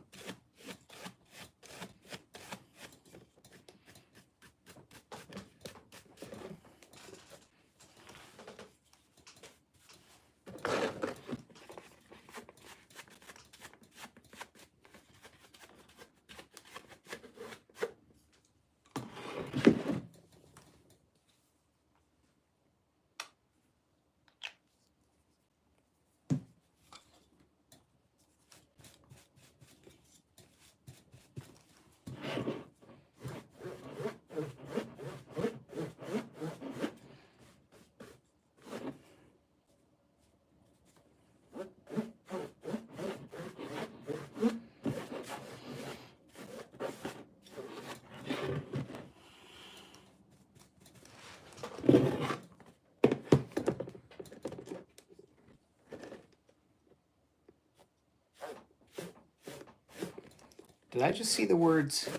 Did I just see the words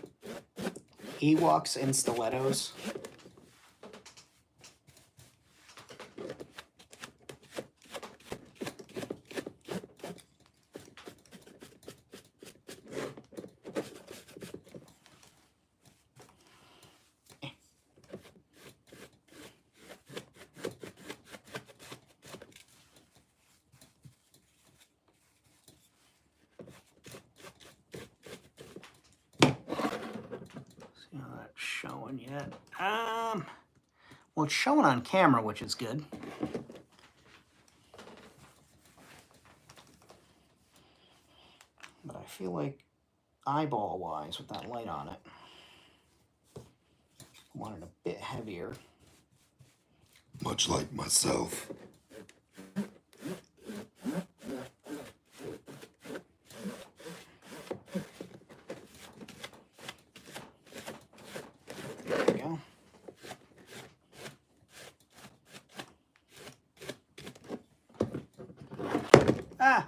Ewoks and stilettos? Showing yet? Well, it's showing on camera, which is good. But I feel like eyeball-wise, with that light on it, I want it a bit heavier. Much like myself. Ah!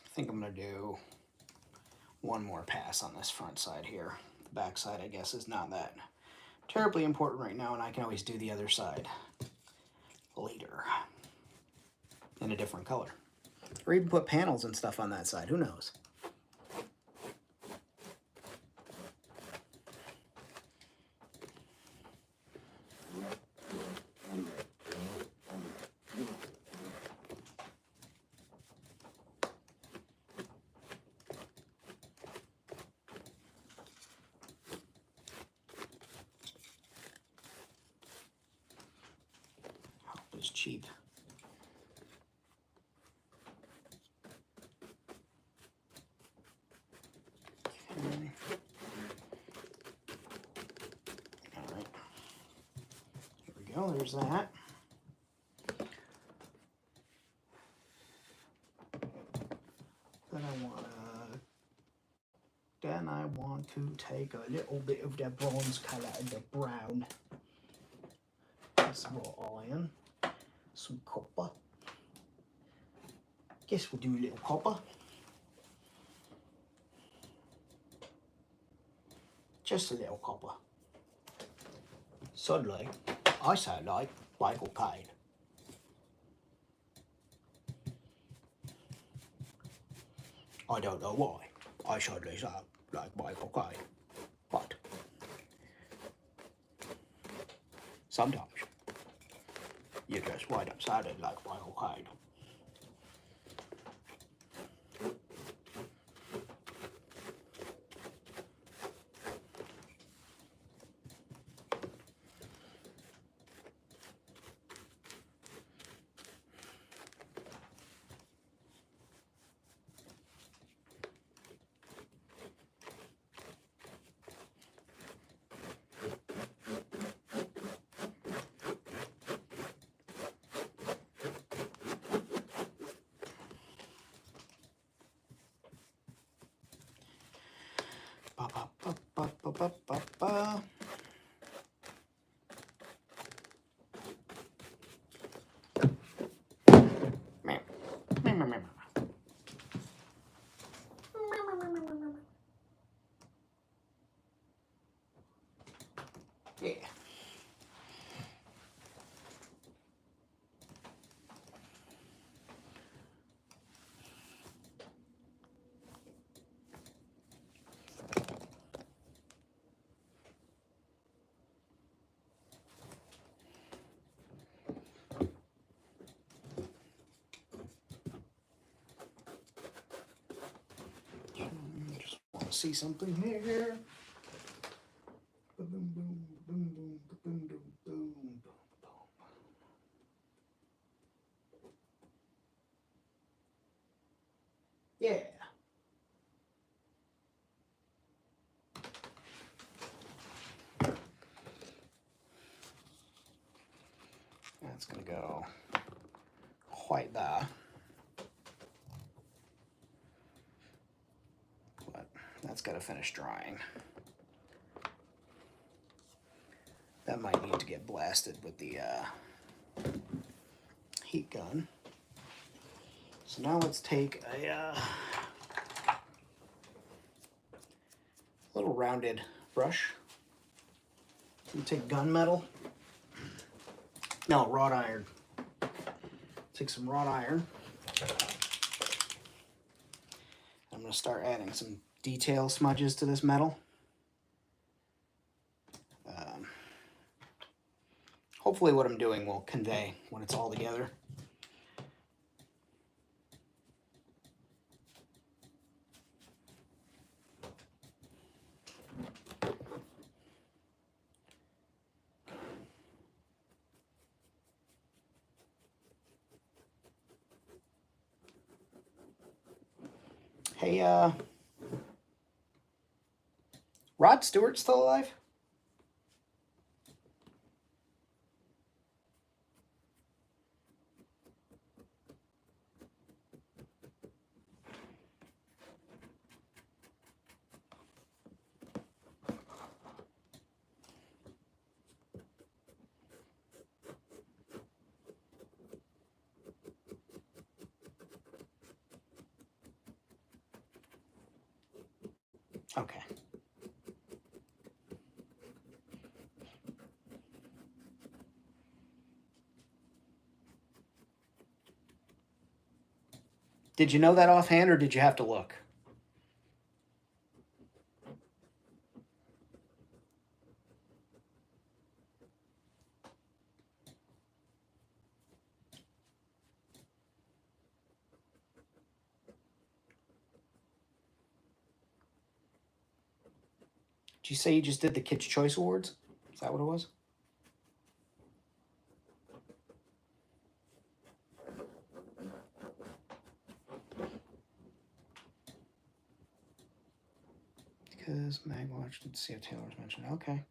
I think I'm going to do one more pass on this front side here. The back side, I guess, is not that terribly important right now, and I can always do the other side later in a different color. Or even put panels and stuff on that side. Who knows? It's cheap. Okay. All right. Here we go. There's that. Then I want to take a little bit of the bronze color and the brown. Some raw iron, some copper. Guess we'll do a little copper. Just a little copper. Suddenly, I sound like Michael Caine. I don't know why I suddenly sound like Michael Caine, but sometimes you just wind up sounding like Michael Caine. Ba, ba, ba, ba, ba, ba, ba, ba. Yeah. Just want to see something here. Boom, boom, boom, boom, boom, boom, boom, boom, boom. Yeah. That's gonna go right there. But that's gotta finish drying. That might need to get blasted with the heat gun. So now let's take a little rounded brush. You take gunmetal. No, wrought iron. Take some wrought iron. I'm going to start adding some detail smudges to this metal. Hopefully what I'm doing will convey when it's all together. Hey, Rod Stewart still alive? Okay. Did you know that offhand, or did you have to look? Did you say you just did the Kids' Choice Awards? Is that what it was? because Magwatch did see if Taylor was mentioned. Okay.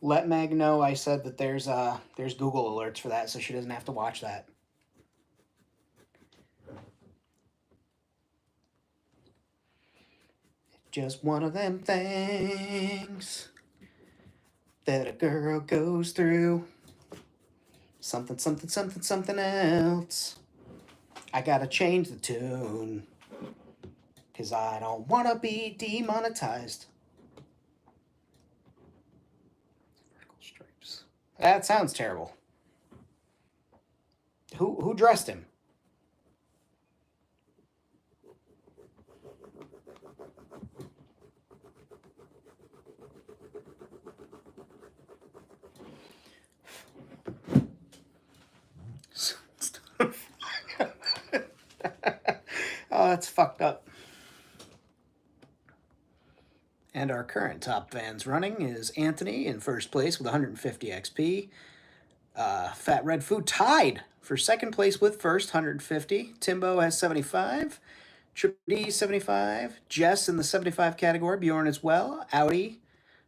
Let Meg know I said that there's Google alerts for that, so she doesn't have to watch that. Just one of them things that a girl goes through. Something, something, something, something else. I gotta change the tune, 'cause I don't wanna be demonetized. Vertical stripes. That sounds terrible. Who dressed him? Oh, that's fucked up. And our current top fans running is Anthony in first place with 150 XP. Fat Red Food tied for second place with first, 150. Timbo has 75. Triple D 75. Jess in the 75 category. Bjorn as well. Audi.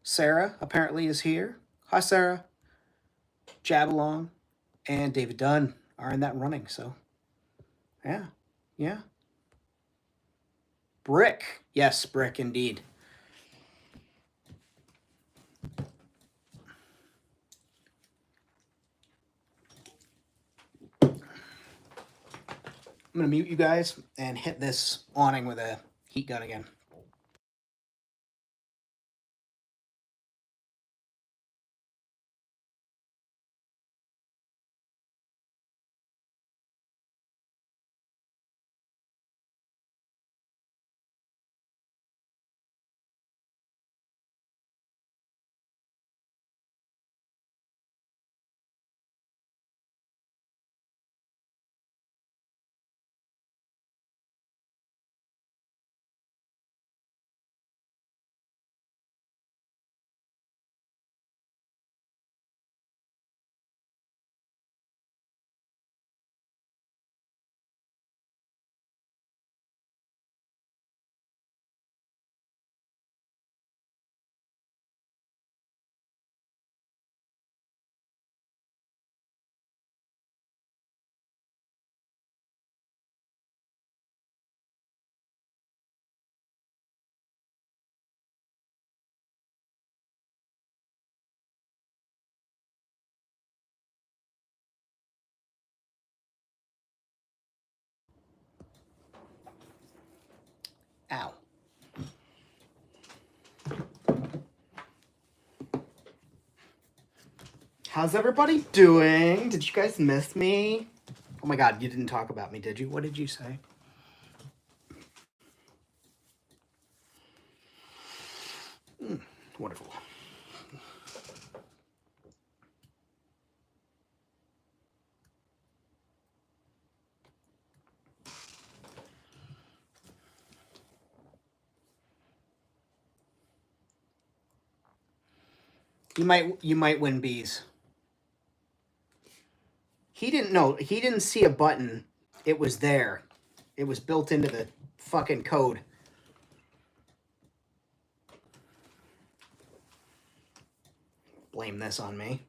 Sarah apparently is here. Hi, Sarah. Jabalong and David Dunn are in that running. So, yeah. Brick. Yes, Brick indeed. I'm going to mute you guys and hit this awning with a heat gun again. Ow. How's everybody doing? Did you guys miss me? Oh my god, you didn't talk about me, did you? What did you say? Wonderful. You might win bees. He didn't know. He didn't see a button. It was there. It was built into the fucking code. Blame this on me.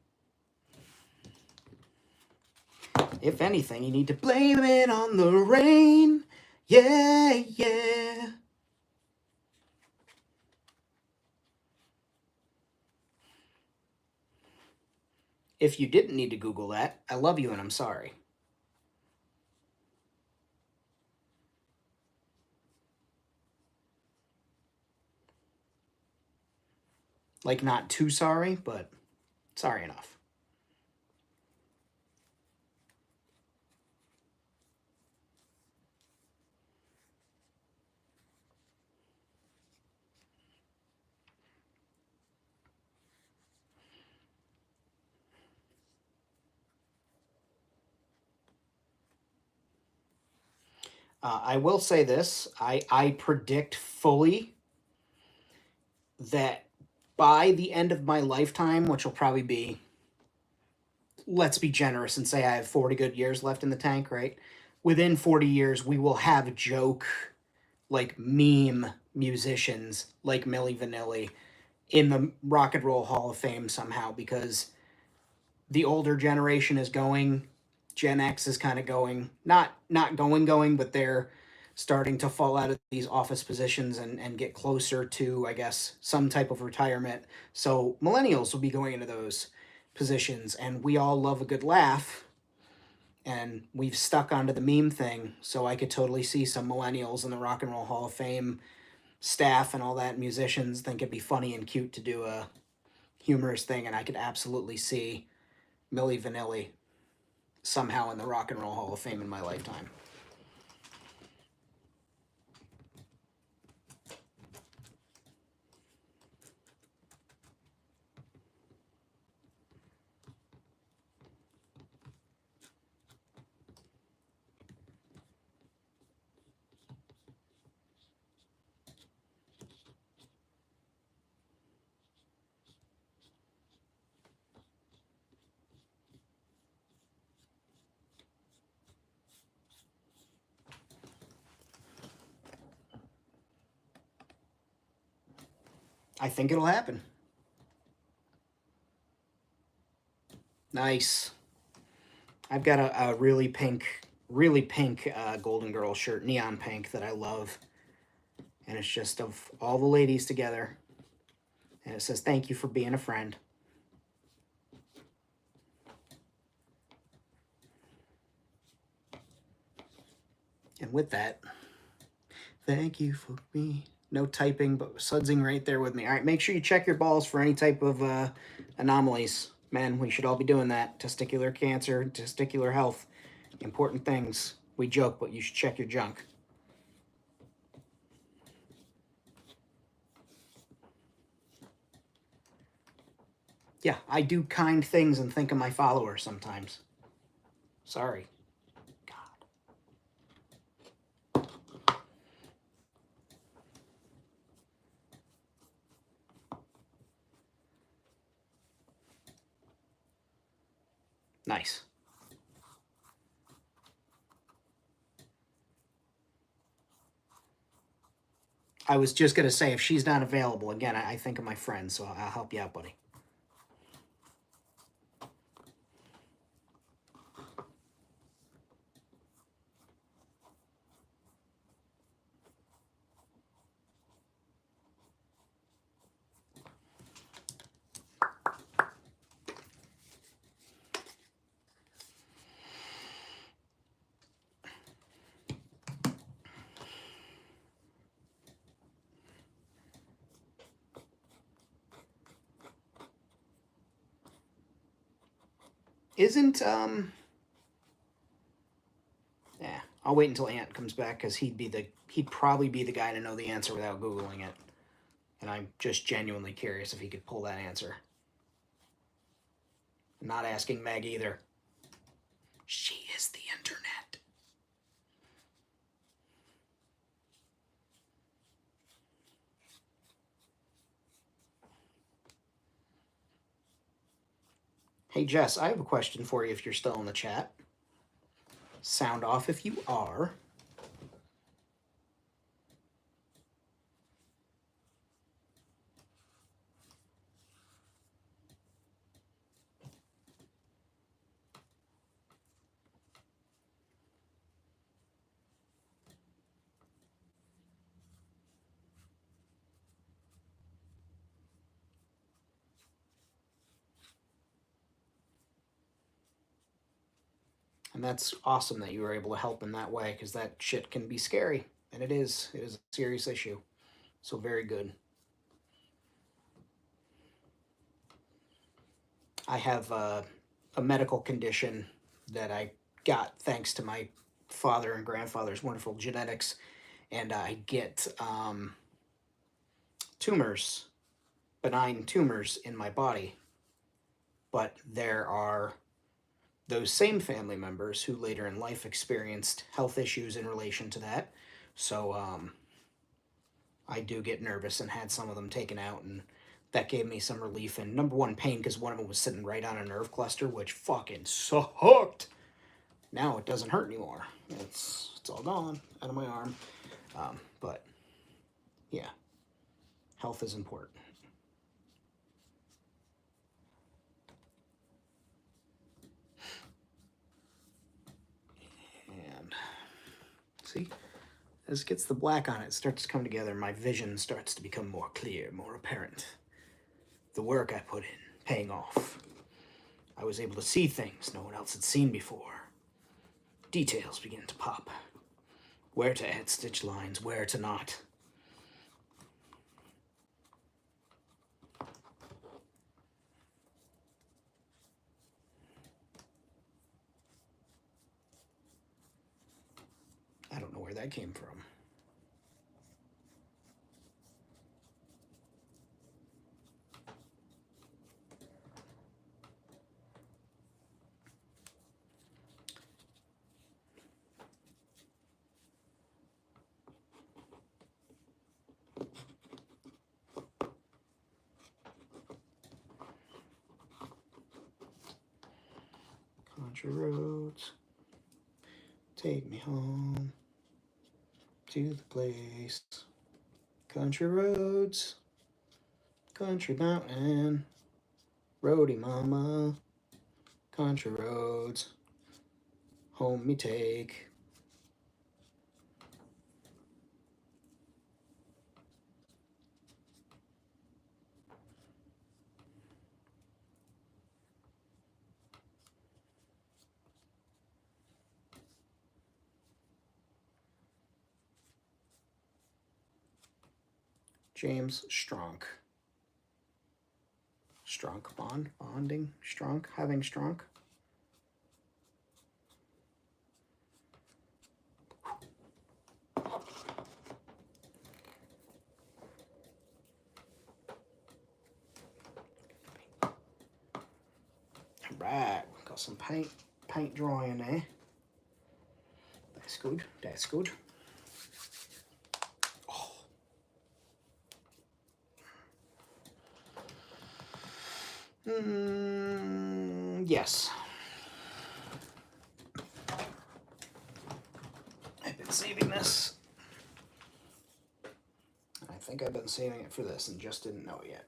If anything, you need to blame it on the rain. Yeah. If you didn't need to Google that, I love you and I'm sorry. Like, not too sorry, but sorry enough. I will say this. I predict fully that by the end of my lifetime, which will probably be, let's be generous and say I have 40 good years left in the tank, right? Within 40 years, we will have joke like meme musicians like Milli Vanilli in the Rock and Roll Hall of Fame somehow, because the older generation is going, Gen X is kind of going, not going, but they're starting to fall out of these office positions and get closer to, I guess, some type of retirement. So millennials will be going into those positions, and we all love a good laugh, and we've stuck onto the meme thing. So I could totally see some millennials in the Rock and Roll Hall of Fame staff and all that, musicians, think it'd be funny and cute to do a humorous thing, and I could absolutely see Milli Vanilli somehow in the Rock and Roll Hall of Fame in my lifetime. I think it'll happen. Nice. I've got a really pink Golden Girl shirt, neon pink, that I love. And it's just of all the ladies together. And it says, "Thank you for being a friend." And with that, thank you for me. No typing, but sudsing right there with me. All right, make sure you check your balls for any type of anomalies. Men, we should all be doing that. Testicular cancer, testicular health, important things. We joke, but you should check your junk. Yeah, I do kind things and think of my followers sometimes. Sorry. God. Nice. I was just going to say, if she's not available, again, I think of my friend, so I'll help you out, buddy. Isn't, yeah, I'll wait until Ant comes back, because he'd probably be the guy to know the answer without Googling it. And I'm just genuinely curious if he could pull that answer. I'm not asking Meg either. She is the internet. Hey, Jess, I have a question for you if you're still in the chat. Sound off if you are. And that's awesome that you were able to help in that way, because that shit can be scary. And it is. It is a serious issue. So very good. I have a medical condition that I got thanks to my father and grandfather's wonderful genetics. And I get tumors, benign tumors in my body. But there are those same family members who later in life experienced health issues in relation to that. So I do get nervous and had some of them taken out, and that gave me some relief. And number one, pain, because one of them was sitting right on a nerve cluster, which fucking sucked. Now it doesn't hurt anymore. It's all gone out of my arm. But yeah, health is important. And see, as it gets the black on it, it starts to come together. My vision starts to become more clear, more apparent. The work I put in, paying off. I was able to see things no one else had seen before. Details begin to pop. Where to add stitch lines, where to not. I don't know where that came from. Country roads, take me home to the place. Country roads, country mountain, roadie mama. Country roads, home me take. James Stronk. Stronk bond, bonding, Stronk, having Stronk. Right, got some paint drying there. That's good, that's good. Oh. Yes. I've been saving this. I think I've been saving it for this and just didn't know it yet.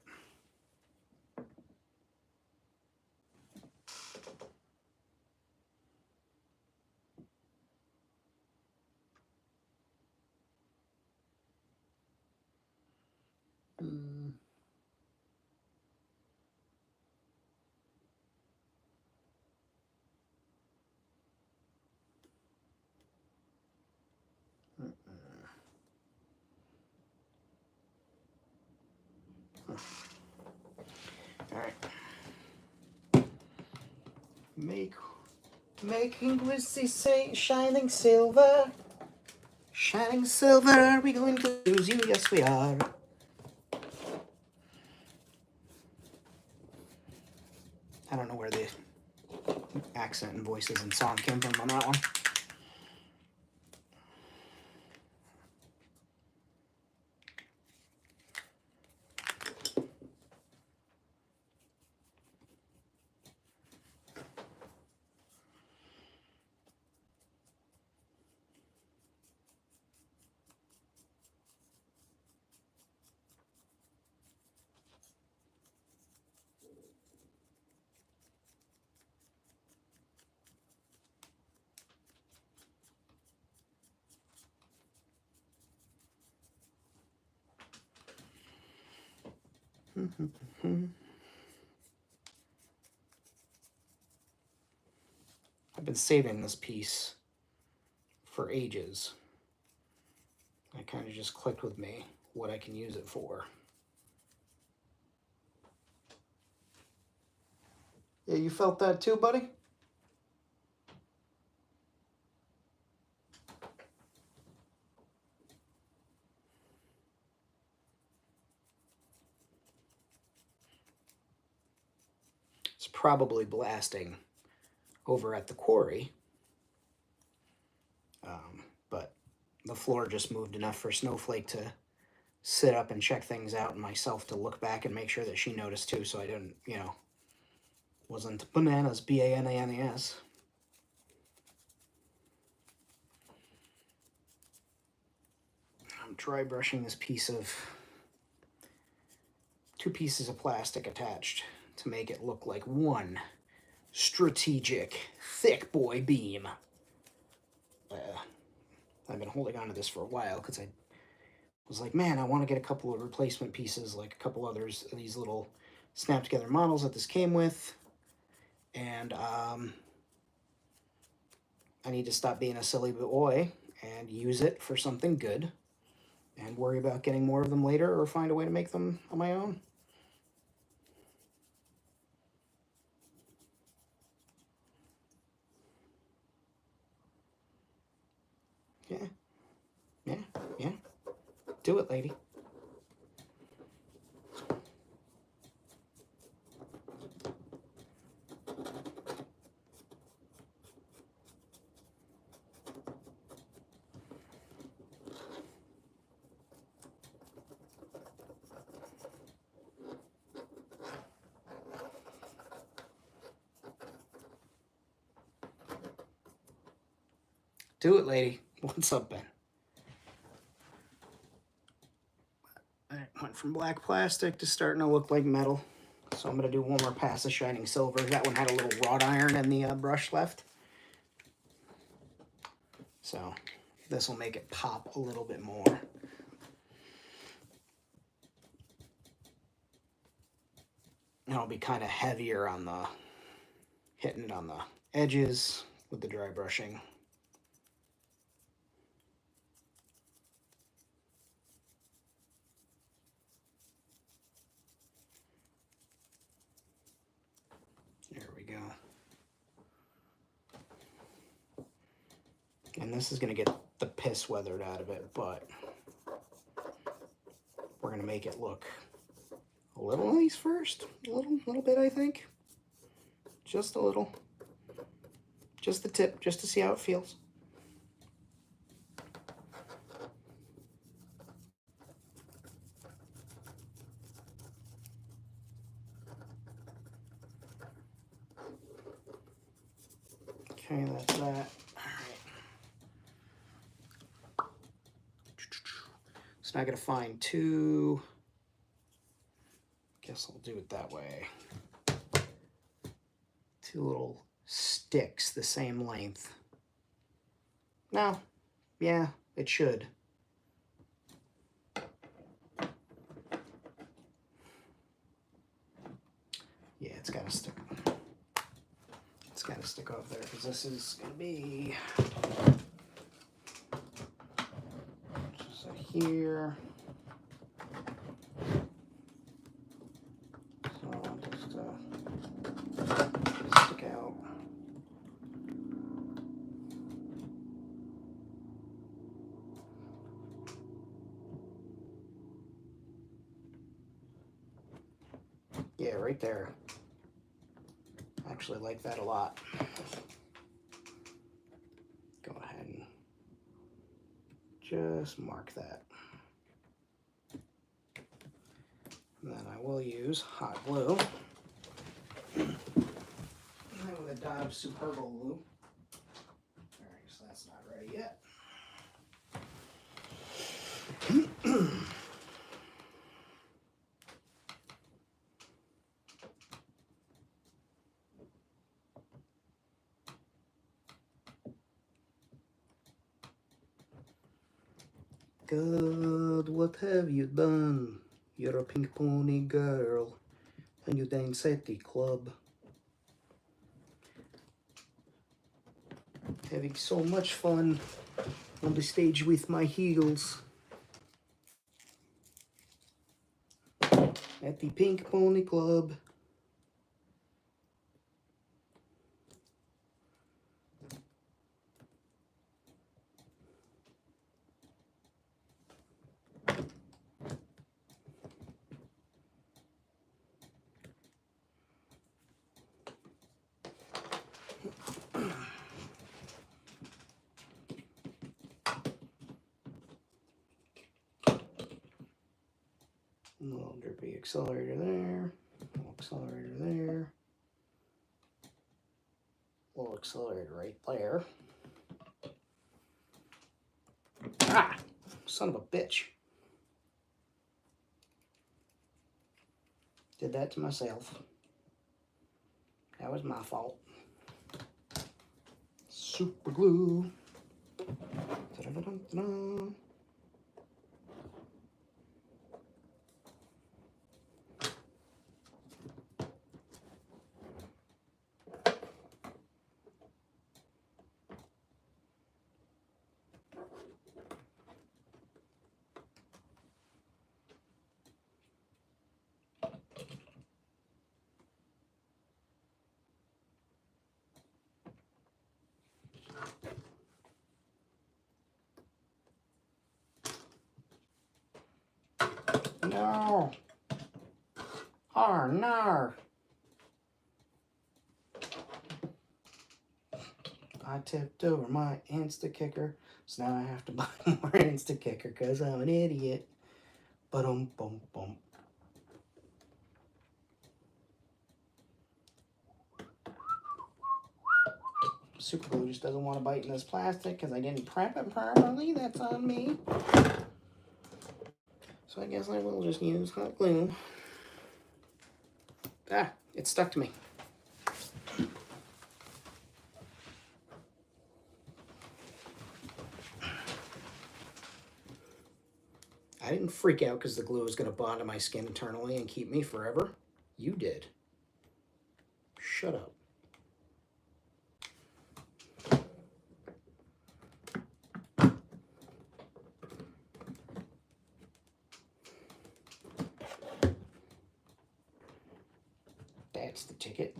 Alright. Making with the shining silver. Shining silver, are we going to lose you? Yes, we are. I don't know where the accent and voices and song came from on that one. I've been saving this piece for ages. It kind of just clicked with me what I can use it for. Yeah, you felt that too, buddy? It's probably blasting over at the quarry. But the floor just moved enough for Snowflake to sit up and check things out, and myself to look back and make sure that she noticed too, so I didn't, wasn't bananas, B-A-N-A-N-A-S. dry brushing this two pieces of plastic attached to make it look like one strategic thick boy beam. I've been holding on to this for a while because I was like, man, I want to get a couple of replacement pieces, like a couple others of these little snap together models that this came with. And I need to stop being a silly boy and use it for something good and worry about getting more of them later or find a way to make them on my own. Yeah. Do it, lady. Do it, lady. What's up, Ben? I went from black plastic to starting to look like metal. So I'm going to do one more pass of shining silver. That one had a little wrought iron in the brush left. So this will make it pop a little bit more. And it'll be kind of heavier on the, hitting it on the edges with the dry brushing. There we go. And this is going to get the piss weathered out of it, but we're going to make it look a little nice first. A little bit, I think. Just a little. Just the tip, just to see how it feels. Okay, that's that. All right. So now I gotta find two. Guess I'll do it that way. Two little sticks the same length. No, yeah, it should. Yeah, it's gotta stick. It's gotta stick off there because this is gonna be just here. So I'll just stick out. Yeah, right there. I actually like that a lot. Go ahead and just mark that. And then I will use hot glue. And then with a dab of Superbo glue. Alright, so that's not ready yet. God, what have you done? You're a pink pony girl, and you dance at the club. Having so much fun on the stage with my heels. At the Pink Pony Club. A little drippy accelerator there, a little accelerator there, a little accelerator right there. Ah! Son of a bitch. Did that to myself. That was my fault. Super glue. Da-da-da-da-da. No. No. I tipped over my Insta-Kicker, so now I have to buy more Insta-Kicker because I'm an idiot. Ba-dum-bum-bum. Super glue just doesn't want to bite in this plastic because I didn't prep it properly. That's on me. So I guess I will just use hot glue. Ah, it stuck to me. I didn't freak out because the glue was going to bond to my skin internally and keep me forever. You did. Shut up. That's the ticket.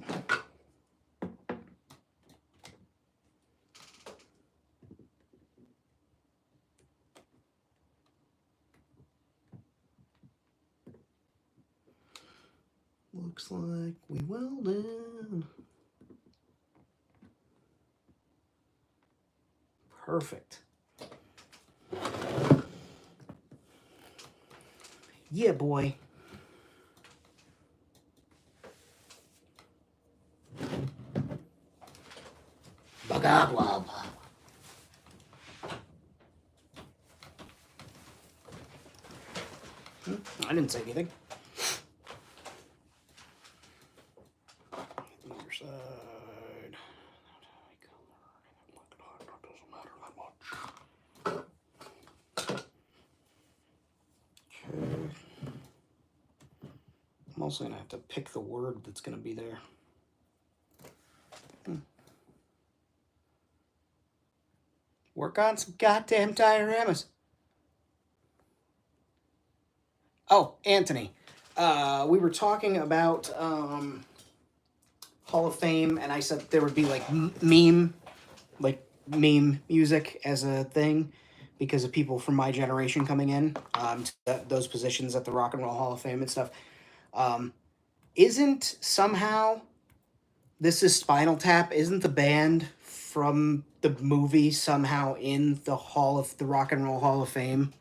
Looks like we welded. Perfect. Yeah, boy. Blah, blah, blah. I didn't say anything. Other side. That doesn't matter that much. Okay. I'm also going to have to pick the word that's going to be there. Work on some goddamn dioramas. Oh, Anthony. We were talking about Hall of Fame, and I said there would be like meme music as a thing because of people from my generation coming in to those positions at the Rock and Roll Hall of Fame and stuff. Isn't somehow This Is Spinal Tap? Isn't the band from the movie somehow in the Rock and Roll Hall of Fame?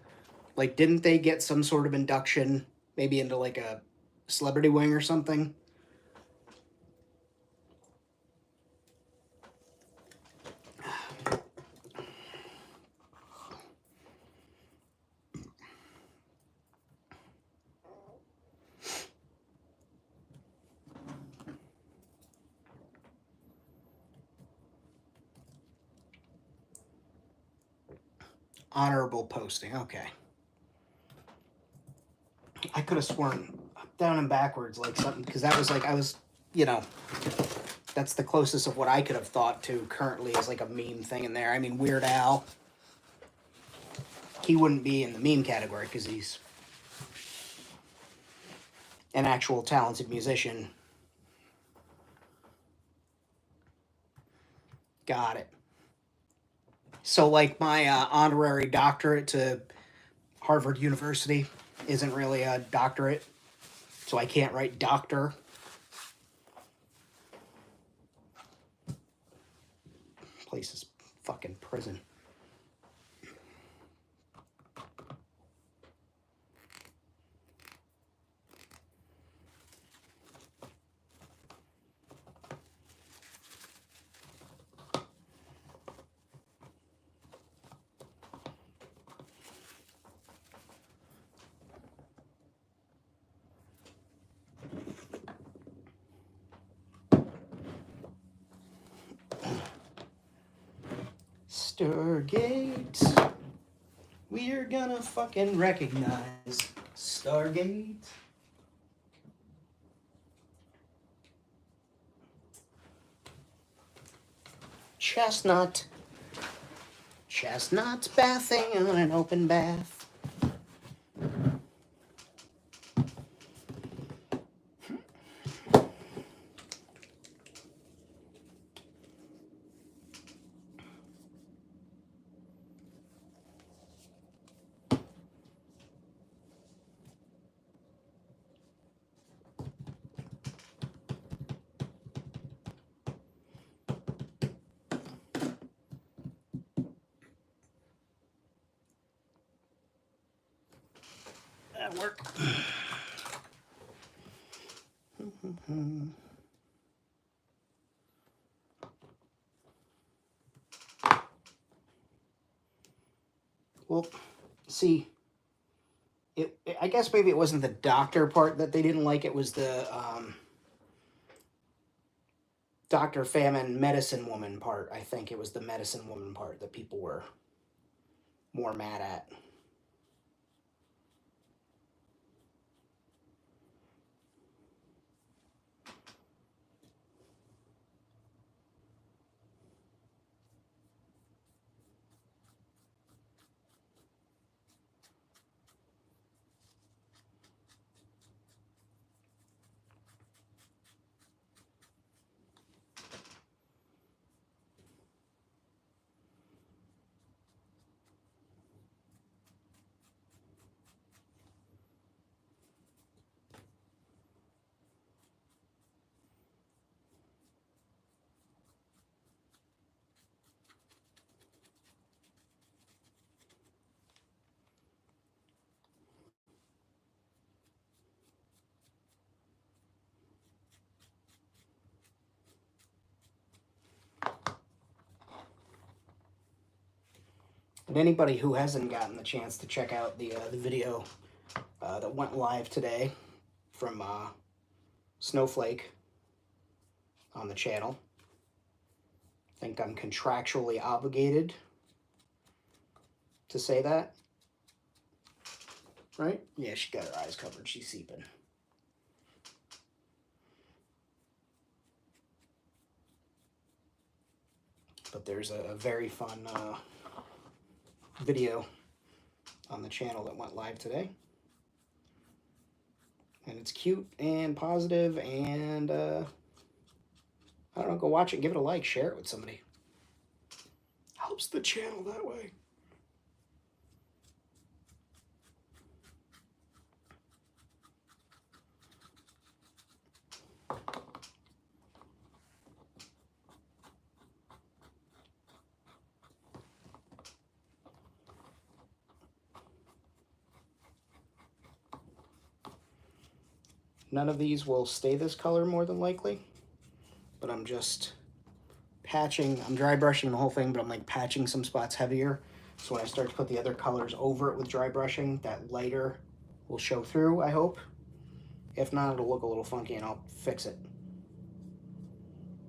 Like, didn't they get some sort of induction, maybe into like a celebrity wing or something? Honorable posting. Okay. I could have sworn down and backwards like something because that was like that's the closest of what I could have thought to currently as like a meme thing in there. I mean, Weird Al, he wouldn't be in the meme category because he's an actual talented musician. Got it. So like my honorary doctorate to Harvard University isn't really a doctorate, so I can't write doctor. Place is fucking prison. Stargate. We're gonna fucking recognize Stargate. Chestnut. Chestnuts bathing on an open bath. That work. Well, see, I guess maybe it wasn't the doctor part that they didn't like. It was the Dr. Famine medicine woman part. I think it was the medicine woman part that people were more mad at. And anybody who hasn't gotten the chance to check out the video that went live today from Snowflake on the channel, I think I'm contractually obligated to say that. Right? Yeah, she got her eyes covered. She's seeping. But there's a very fun video on the channel that went live today. And it's cute and positive, and I don't know, go watch it, give it a like, share it with somebody. Helps the channel that way. None of these will stay this color more than likely, but I'm just patching, I'm dry brushing the whole thing, but I'm like patching some spots heavier. So when I start to put the other colors over it with dry brushing, that lighter will show through, I hope. If not, it'll look a little funky and I'll fix it.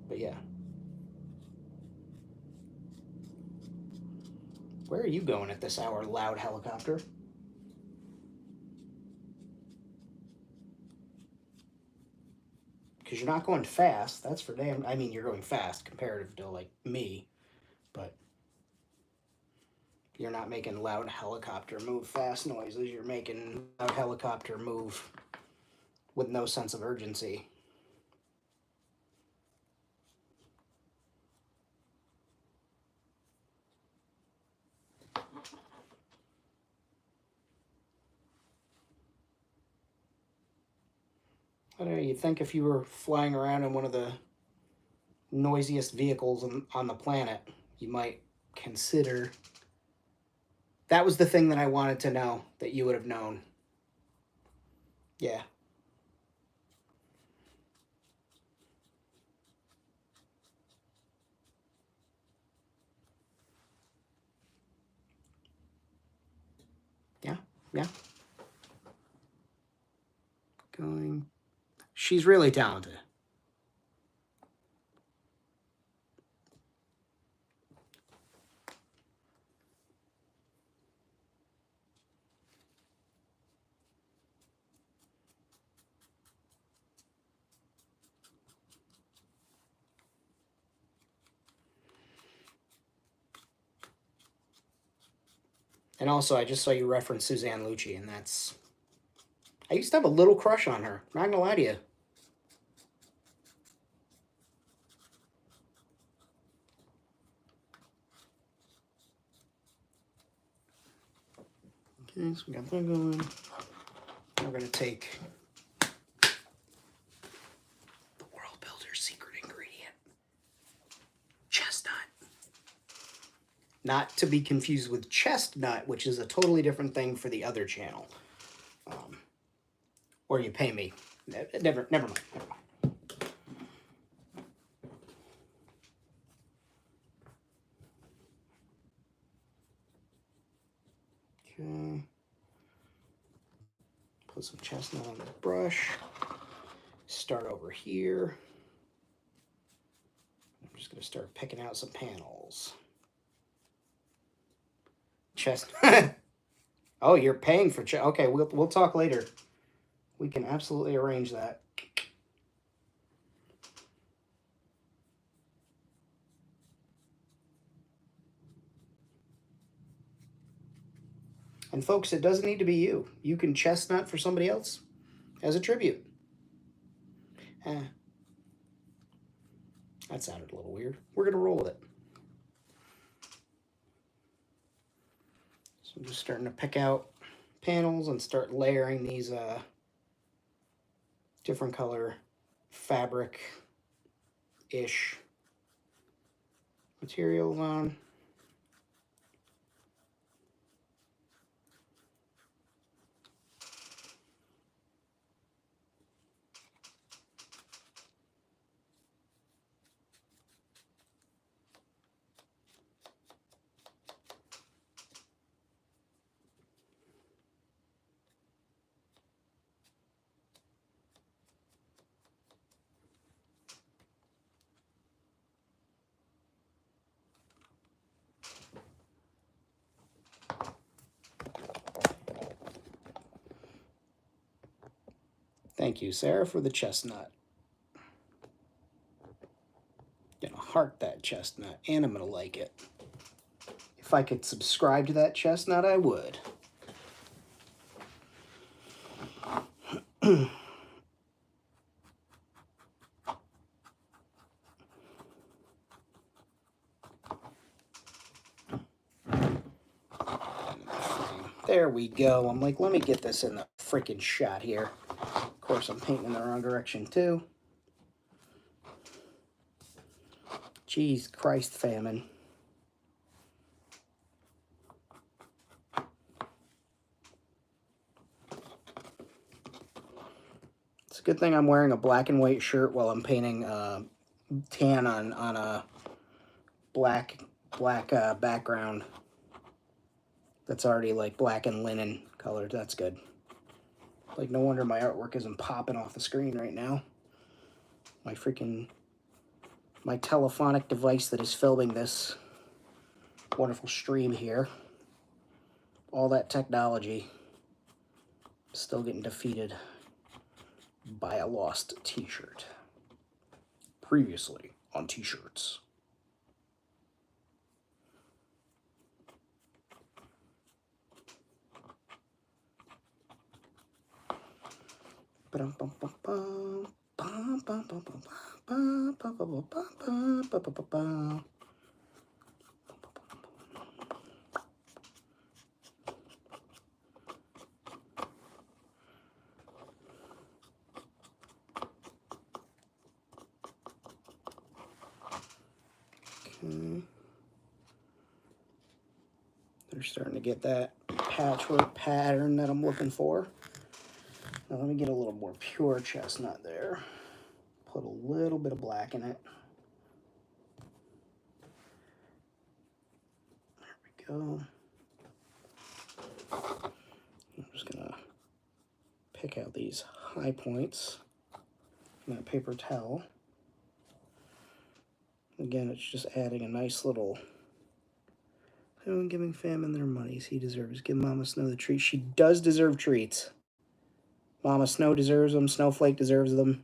But yeah. Where are you going at this hour, loud helicopter? Because you're not going fast, that's for damn. I mean, you're going fast comparative to like me, but you're not making loud helicopter move fast noises. You're making loud helicopter move with no sense of urgency. I don't know, you'd think if you were flying around in one of the noisiest vehicles on the planet, you might consider. That was the thing that I wanted to know, that you would have known. Yeah. Yeah, yeah. Going. She's really talented. And also, I just saw you reference Suzanne Lucci, and that's... I used to have a little crush on her. Not gonna lie to you. Okay, so we got that going. We're gonna take the World Builder's secret ingredient, chestnut. Not to be confused with chestnut, which is a totally different thing for the other channel. Or you pay me. Never mind. Okay. Put some chestnut on the brush. Start over here. I'm just going to start picking out some panels. Chestnut. Oh, you're paying for okay, we'll talk later. We can absolutely arrange that. And folks, it doesn't need to be you. You can chestnut for somebody else as a tribute. That sounded a little weird. We're going to roll with it. So I'm just starting to pick out panels and start layering these different color fabric-ish materials on. Thank you, Sarah, for the chestnut. I'm gonna heart that chestnut, and I'm gonna like it. If I could subscribe to that chestnut, I would. There we go. I'm like, let me get this in the freaking shot here. Of course, I'm painting in the wrong direction, too. Jeez Christ, Famine. It's a good thing I'm wearing a black and white shirt while I'm painting tan on a black background that's already like black and linen colored. That's good. Like, no wonder my artwork isn't popping off the screen right now. My telephonic device that is filming this wonderful stream here, all that technology still getting defeated by a lost t-shirt. Previously on t-shirts. Okay. They're starting to get that patchwork pattern that I'm looking for. Now let me get a little more pure chestnut there. Put a little bit of black in it. There we go. I'm just gonna pick out these high points in that paper towel. Again, it's just adding a nice little... I'm giving Famine their monies. He deserves. Give Mama Snow the treat. She does deserve treats. Mama Snow deserves them. Snowflake deserves them.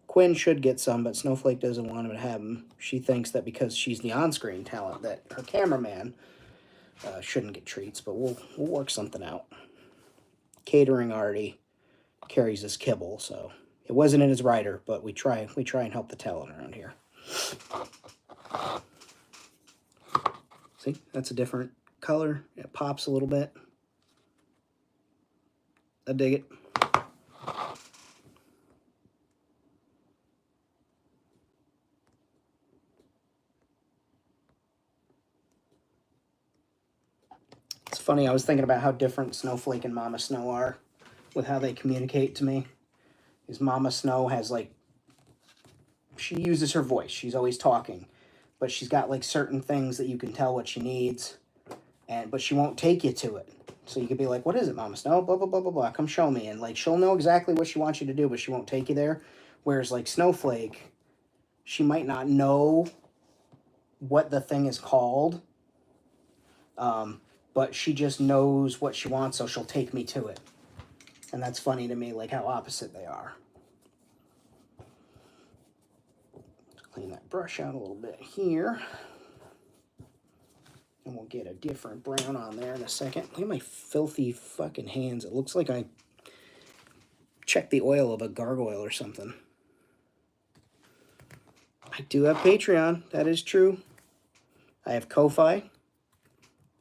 Quinn should get some, but Snowflake doesn't want him to have them. She thinks that because she's the on-screen talent, that her cameraman shouldn't get treats, but we'll work something out. Catering already carries his kibble, so it wasn't in his rider, but we try and help the talent around here. See, that's a different color. It pops a little bit. I dig it. It's funny, I was thinking about how different Snowflake and Mama Snow are with how they communicate to me. Because Mama Snow has, like, she uses her voice. She's always talking. But she's got, like, certain things that you can tell what she needs. But she won't take you to it. So you could be like, what is it, Mama Snow? Blah, blah, blah, blah, blah. Come show me. And, like, she'll know exactly what she wants you to do, but she won't take you there. Whereas, like, Snowflake, she might not know what the thing is called. But she just knows what she wants, so she'll take me to it. And that's funny to me, like how opposite they are. Clean that brush out a little bit here. And we'll get a different brown on there in a second. Look at my filthy fucking hands. It looks like I checked the oil of a gargoyle or something. I do have Patreon. That is true. I have Ko-Fi.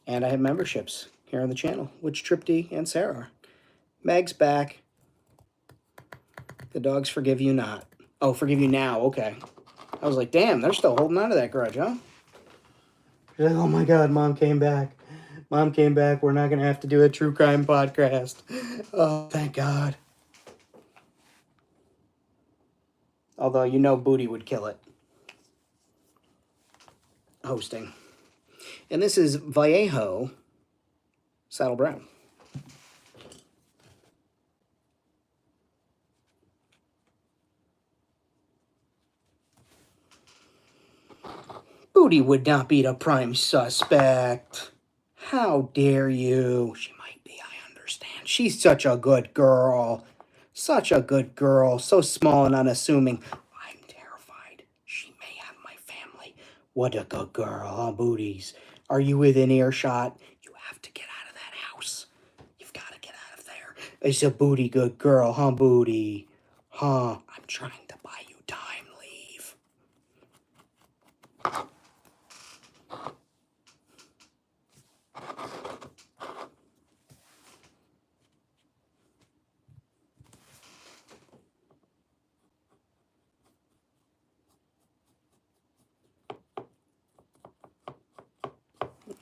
And I have memberships here on the channel, which Tripty and Sarah are. Meg's back. The dogs forgive you not. Oh, forgive you now. Okay. I was like, damn, they're still holding on to that grudge, huh? She's like, oh my God, Mom came back. Mom came back. We're not going to have to do a true crime podcast. Oh, thank God. Although, you know, Booty would kill it. Hosting. And this is Vallejo Saddle Brown. Booty would not be the prime suspect. How dare you? She might be, I understand. She's such a good girl. Such a good girl. So small and unassuming. I'm terrified. She may have my family. What a good girl, huh, Booties? Are you within earshot? You have to get out of that house. You've got to get out of there. It's a Booty good girl, huh, Booty? Huh? I'm trying to buy you time. Leave.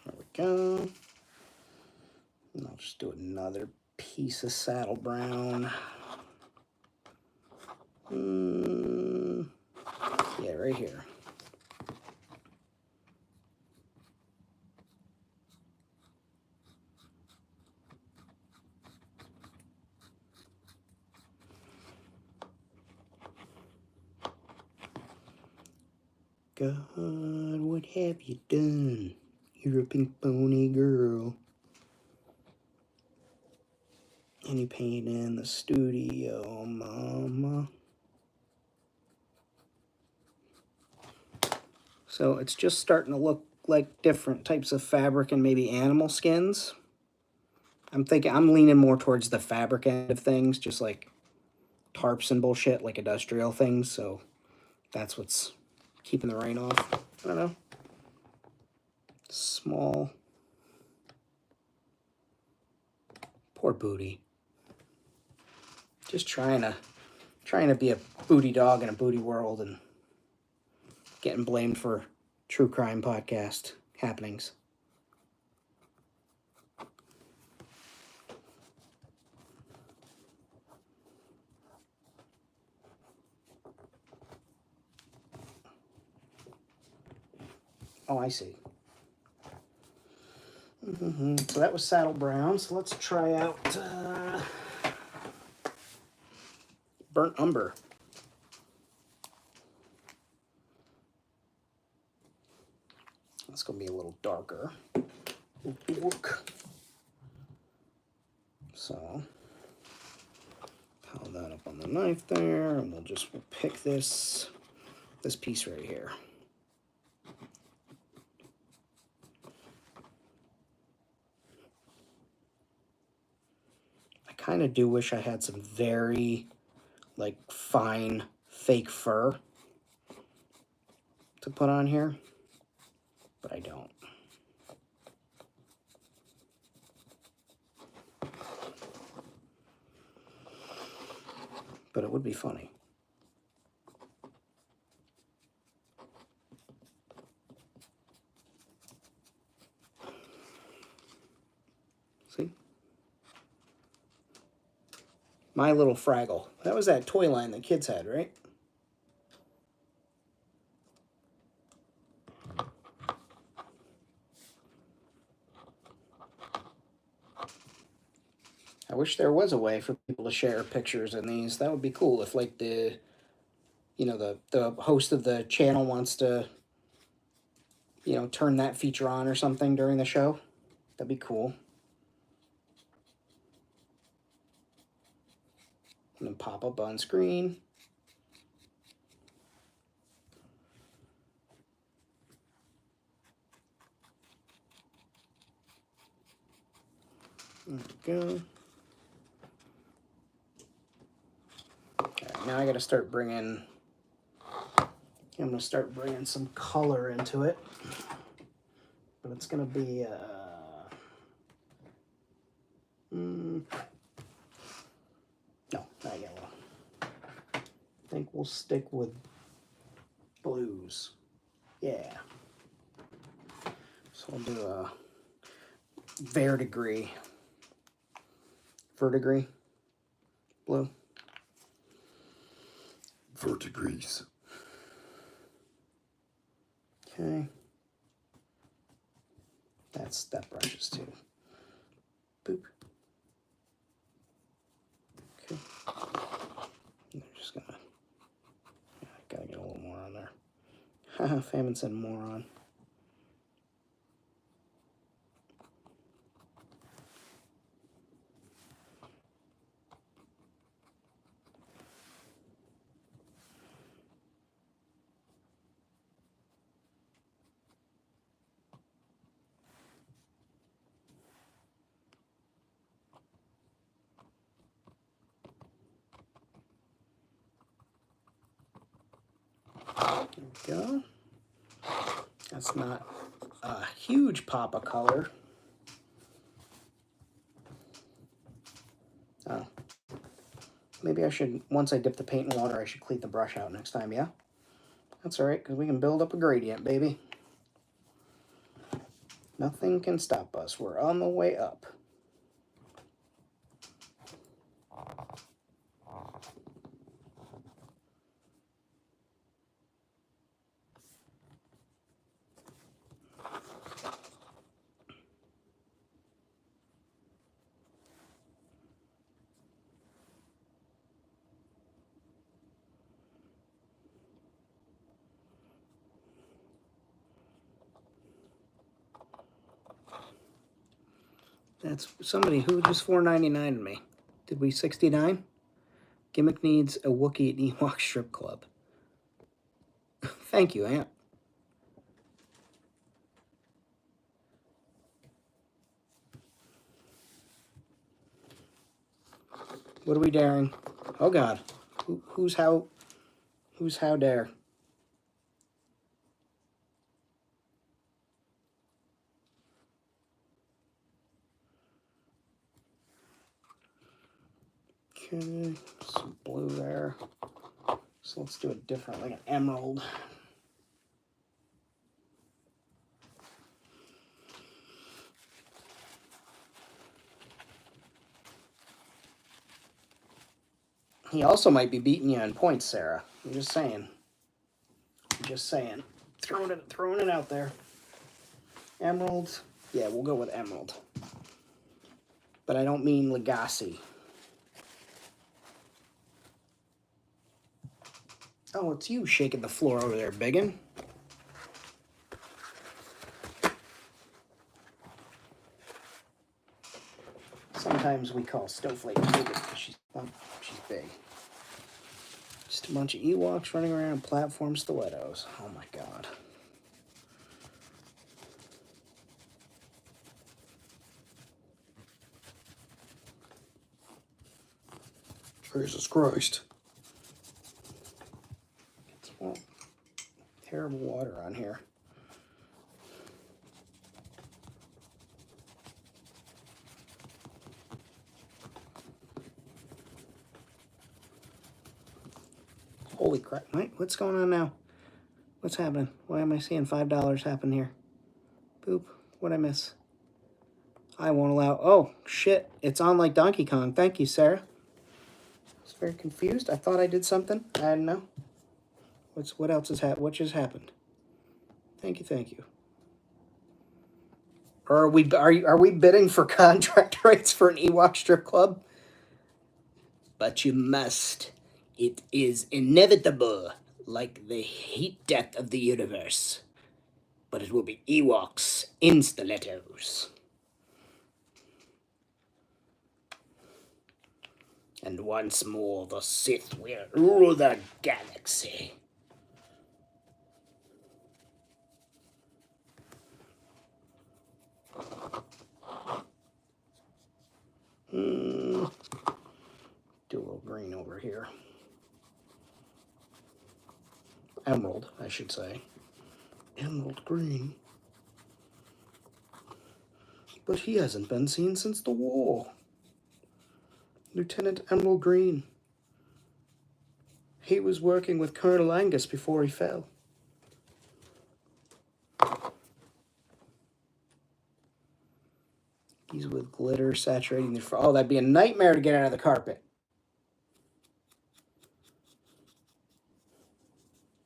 There we go. And I'll just do another piece of saddle brown. Yeah, right here. God, what have you done? You're a pink pony girl. Any paint in the studio, mama. So it's just starting to look like different types of fabric and maybe animal skins. I'm leaning more towards the fabric end of things, just like tarps and bullshit, like industrial things. So that's what's keeping the rain off. I don't know. Small. Poor Booty. Just trying to be a booty dog in a booty world and getting blamed for true crime podcast happenings. Oh, I see. So that was Saddle Brown. So let's try out Burnt Umber. That's going to be a little darker. So, pile that up on the knife there, and we'll pick this piece right here. kind of do wish I had some very, like, fine fake fur to put on here, but I don't. But it would be funny. See? My Little Fraggle. That was that toy line the kids had, right? I wish there was a way for people to share pictures in these. That would be cool if, like, the host of the channel wants to, turn that feature on or something during the show. That'd be cool. And then pop up on screen. There we go. Okay, now I gotta start bringing, I'm gonna start bringing some color into it. But it's gonna be, no, not yellow. I think we'll stick with blues. Yeah. So I'll do a verdigris blue. Verdigris. Okay. That's step brushes too. Boop. Okay. I'm just gonna, gotta get a little more on there. Haha, Famine said moron. There we go. That's not a huge pop of color. Oh. Maybe I should, once I dip the paint in water, I should clean the brush out next time, yeah? That's alright, because we can build up a gradient, baby. Nothing can stop us. We're on the way up. That's somebody who just $4.99 to me. Did we 69? Gimmick needs a Wookiee at Ewok strip club. Thank you, Aunt. What are we daring? Oh God, who's how dare? Okay, some blue there. So let's do it different, like an emerald. He also might be beating you on points, Sarah. I'm just saying. Throwing it out there. Emerald. Yeah, we'll go with emerald. But I don't mean Legacy. Oh, it's you shaking the floor over there, biggin. Sometimes we call Snowflake biggin because she's big. Just a bunch of Ewoks running around in platform stilettos. Oh my God. Jesus Christ. It's all terrible water on here. Holy crap. What's going on now? What's happening? Why am I seeing $5 happen here? Boop. What'd I miss? I won't allow... Oh, shit. It's on like Donkey Kong. Thank you, Sarah. I was very confused. I thought I did something. I didn't know. What else has happened? What just happened? Thank you, thank you. Or are we bidding for contract rights for an Ewok strip club? But you must. It is inevitable, like the heat death of the universe. But it will be Ewoks in stilettos. And once more the Sith will rule the galaxy. Do a little green over here. Emerald, I should say. Emerald green. But he hasn't been seen since the war. Lieutenant Emerald Green. He was working with Colonel Angus before he fell. He's with glitter saturating the... Oh, that'd be a nightmare to get out of the carpet.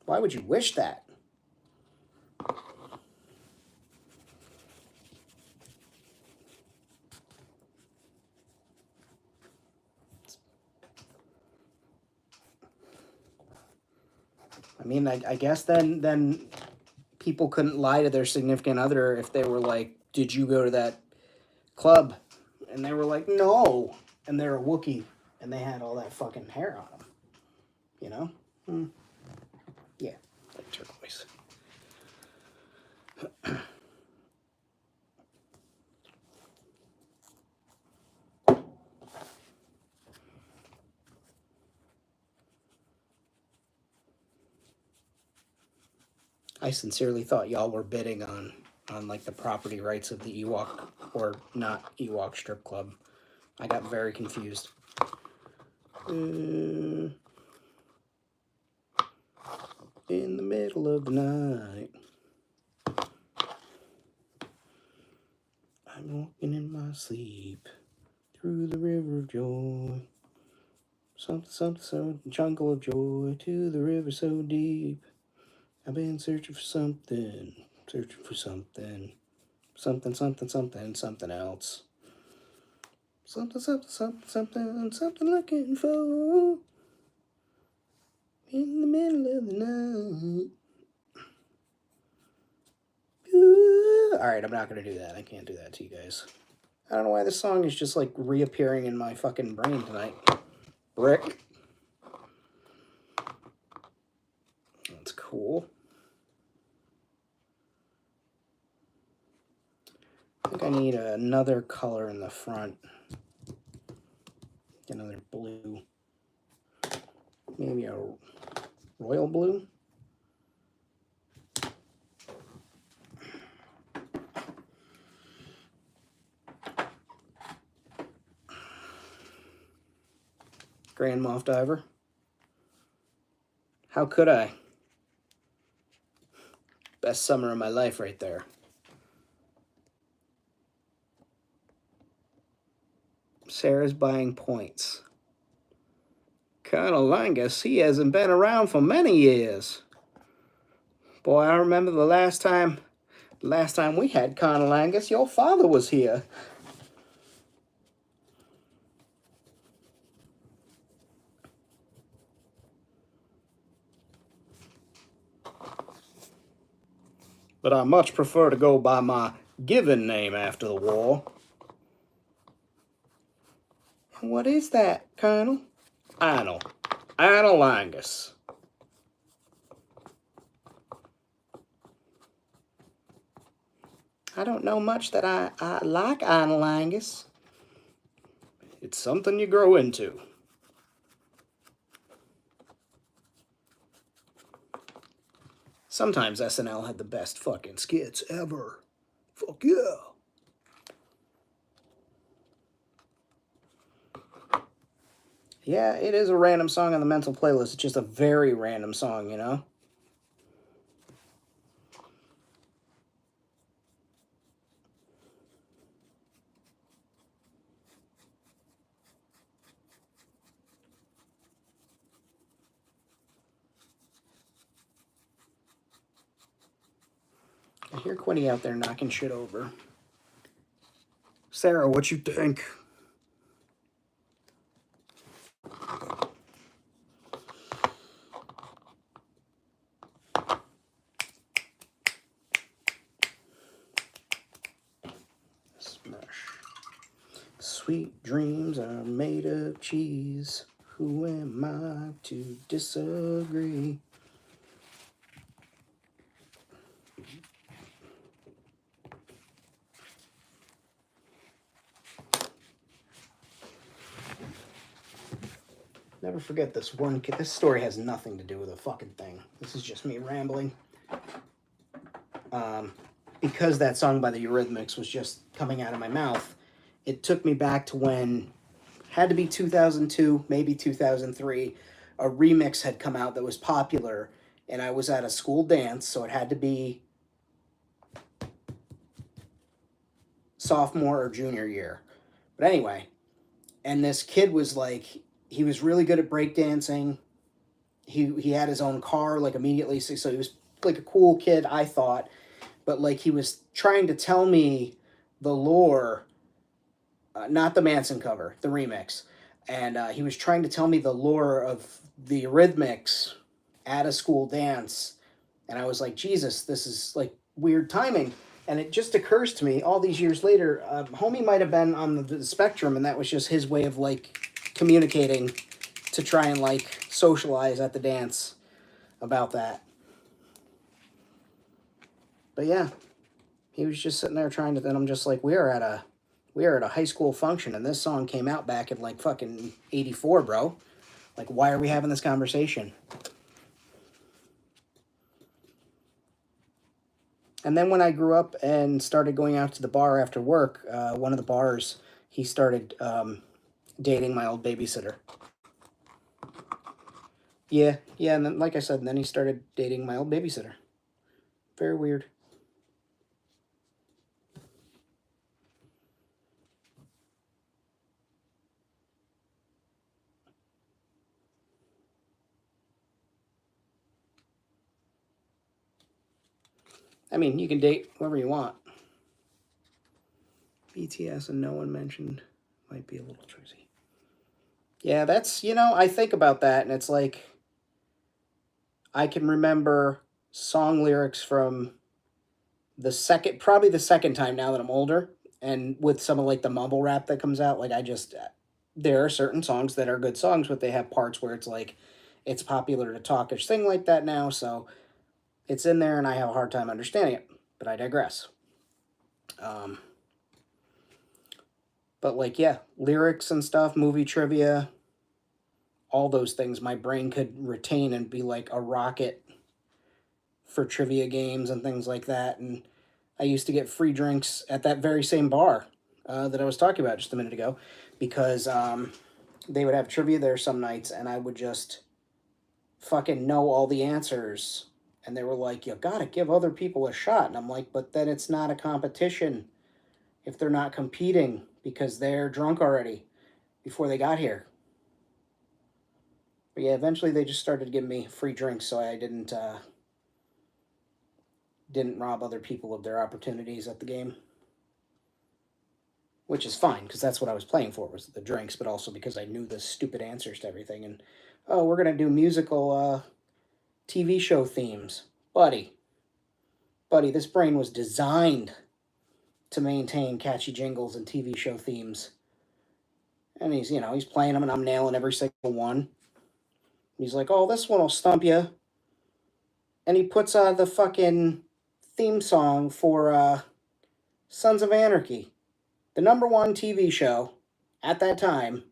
Why would you wish that? I mean, I guess then people couldn't lie to their significant other if they were like, did you go to that club? And they were like, no. And they're a Wookiee, and they had all that fucking hair on them. You know? Yeah, like turquoise. I sincerely thought y'all were bidding on like the property rights of the Ewok or not Ewok strip club. I got very confused. In the middle of the night, I'm walking in my sleep through the river of joy. Something, something, so jungle of joy to the river so deep. I've been searching for something, something, something, something, something else. Something, something, something, something, something looking for in the middle of the night. Ooh. All right, I'm not going to do that. I can't do that to you guys. I don't know why this song is just like reappearing in my fucking brain tonight. Brick. That's cool. I think I need another color in the front. Another blue. Maybe a royal blue. Grand Moff Diver. How could I? Best summer of my life right there. Sarah's buying points. Colonel Angus, he hasn't been around for many years. Boy, I remember the last time we had Colonel Angus, your father was here. But I much prefer to go by my given name after the war. What is that, Colonel? Anil Angus. I don't know much that I like Anil Angus. It's something you grow into. Sometimes SNL had the best fucking skits ever. Fuck yeah. Yeah, it is a random song on the mental playlist. It's just a very random song, you know? I hear Quinny out there knocking shit over. Sarah, what you think? Smash. Sweet dreams are made of cheese. Who am I to disagree? Never forget this one kid. This story has nothing to do with a fucking thing. This is just me rambling. Because that song by the Eurythmics was just coming out of my mouth, it took me back to when, had to be 2002, maybe 2003, a remix had come out that was popular, and I was at a school dance, so it had to be sophomore or junior year. But anyway, and this kid was like, he was really good at breakdancing. He had his own car like immediately, so he was like a cool kid, I thought. But like he was trying to tell me the lore, not the Manson cover, the remix, and he was trying to tell me the lore of the Eurythmics at a school dance, and I was like, Jesus, this is like weird timing. And it just occurs to me all these years later, homie might have been on the spectrum, and that was just his way of like communicating to try and like socialize at the dance about that. But yeah, he was just sitting there trying to. Then I'm just like, we are at a high school function, and this song came out back in like fucking '84, bro. Like, why are we having this conversation? And then when I grew up and started going out to the bar after work, one of the bars, he started dating my old babysitter. Yeah, and then, like I said, and then he started dating my old babysitter. Very weird. I mean, you can date whoever you want. BTS and no one mentioned might be a little choosy. Yeah, that's, I think about that, and it's like, I can remember song lyrics from probably the second time now that I'm older, and with some of like the mumble rap that comes out, like there are certain songs that are good songs, but they have parts where it's like, it's popular to talk or sing like that now, so it's in there and I have a hard time understanding it, but I digress. But like, yeah, lyrics and stuff, movie trivia, all those things my brain could retain and be like a rocket for trivia games and things like that. And I used to get free drinks at that very same bar that I was talking about just a minute ago, because they would have trivia there some nights, and I would just fucking know all the answers. And they were like, you gotta give other people a shot. And I'm like, but then it's not a competition if they're not competing because they're drunk already before they got here. But yeah, eventually they just started giving me free drinks, so I didn't rob other people of their opportunities at the game, which is fine because that's what I was playing for, was the drinks, but also because I knew the stupid answers to everything. And oh, we're gonna do musical TV show themes, buddy. This brain was designed to maintain catchy jingles and TV show themes. And he's playing them, and I'm nailing every single one. He's like, oh, this one will stump you. And he puts the fucking theme song for Sons of Anarchy, the number one TV show at that time,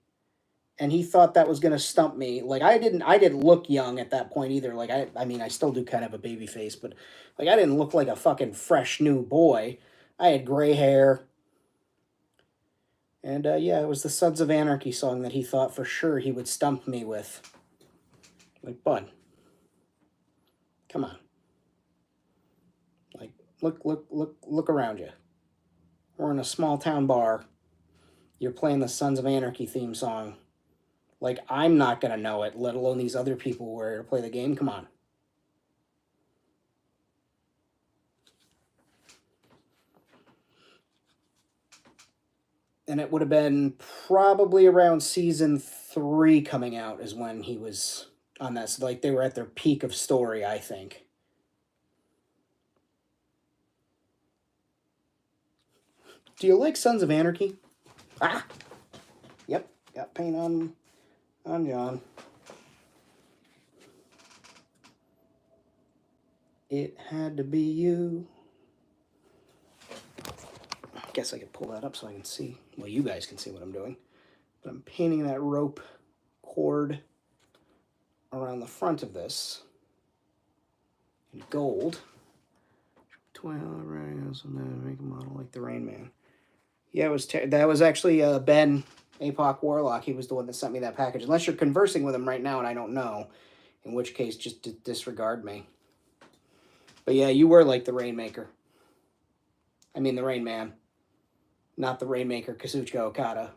and he thought that was gonna stump me. Like I didn't look young at that point either. Like I mean I still do kind of a baby face, but like I didn't look like a fucking fresh new boy. I had gray hair. And yeah, it was the Sons of Anarchy song that he thought for sure he would stump me with. Like, bud, come on. Like, look around you. We're in a small town bar. You're playing the Sons of Anarchy theme song. Like, I'm not gonna know it, let alone these other people who are here to play the game. Come on. And it would have been probably around season 3 coming out is when he was on that. So, like, they were at their peak of story, I think. Do you like Sons of Anarchy? Ah! Yep, got paint on John. It had to be you. I guess I could pull that up so I can see. Well, you guys can see what I'm doing. But I'm painting that rope cord around the front of this in gold. 12 radios and then make a model like the Rain Man. Yeah, that was actually Ben APOC Warlock. He was the one that sent me that package. Unless you're conversing with him right now and I don't know, in which case just disregard me. But yeah, you were like the Rainmaker. I mean the Rain Man. Not the Rainmaker, Kazuchika Okada.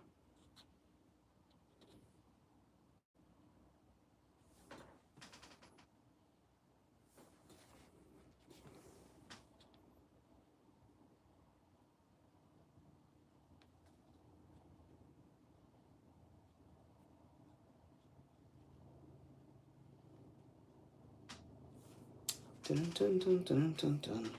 Dun, dun, dun, dun, dun, dun.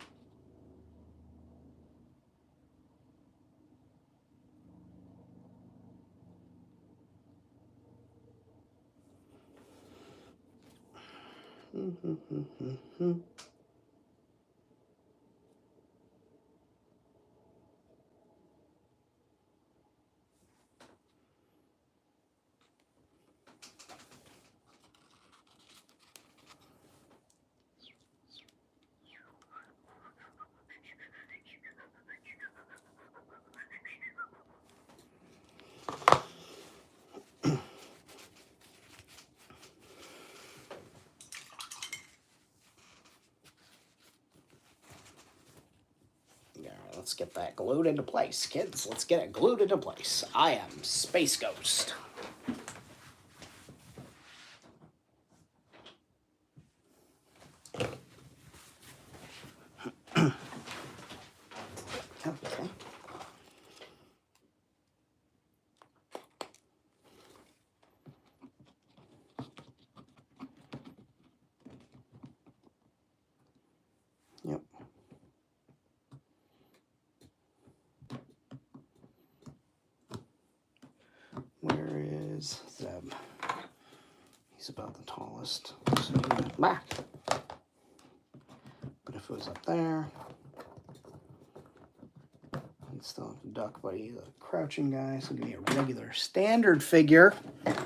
Let's get that glued into place, kids. Let's get it glued into place. I am Space Ghost. Okay. Yep. Where is Zeb? He's about the tallest. So back. But if it was up there, he'd still have to duck, but he's a crouching guy, so give me a regular standard figure. I'll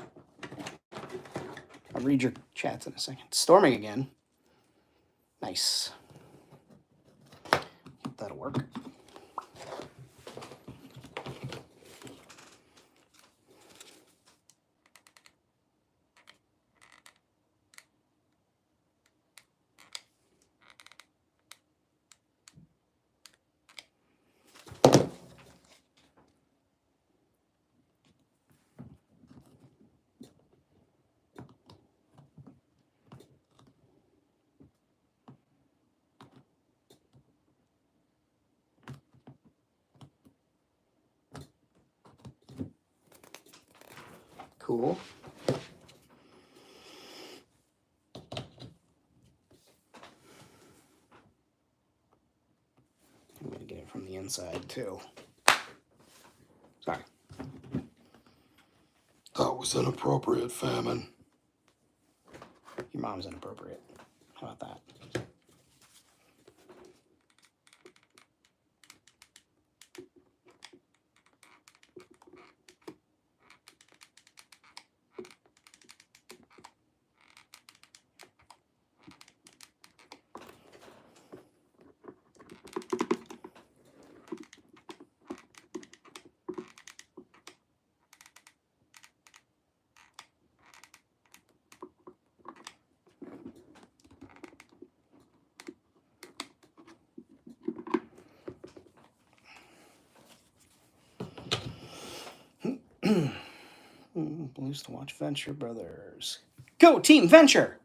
read your chats in a second. Storming again. Nice. That'll work. Cool. I'm going to get it from the inside, too. Sorry. That was inappropriate, Famine. Your mom's inappropriate. How about that? Blues to watch Venture Brothers. Go Team Venture!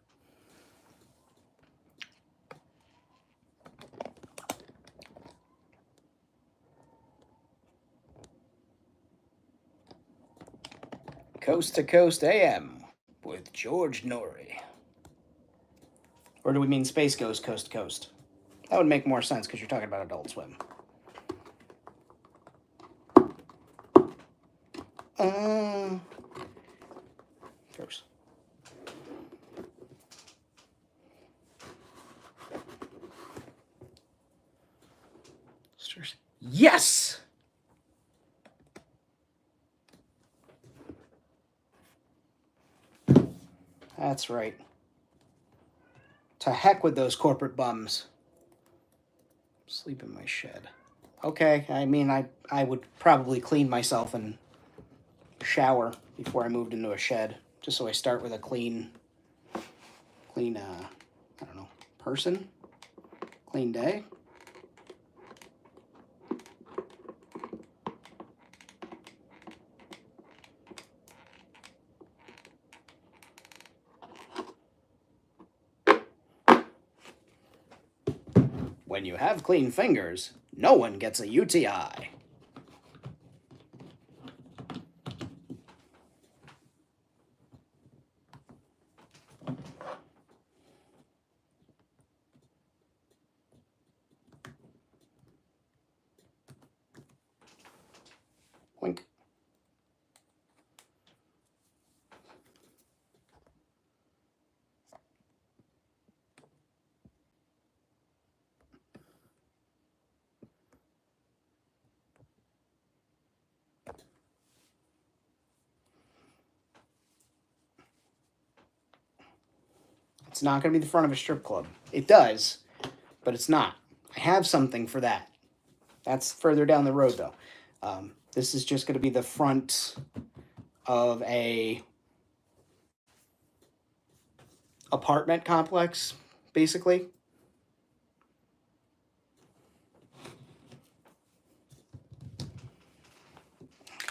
Coast to Coast AM with George Norrie. Or do we mean Space Ghost Coast to Coast? That would make more sense because you're talking about Adult Swim. First. Yes! That's right. To heck with those corporate bums. Sleep in my shed. Okay, I mean, I would probably clean myself and shower before I moved into a shed, just so I start with a clean, I don't know, person? Clean day? When you have clean fingers, no one gets a UTI. Wink. It's not going to be the front of a strip club. It does, but it's not. I have something for that. That's further down the road, though. This is just going to be the front of a apartment complex, basically.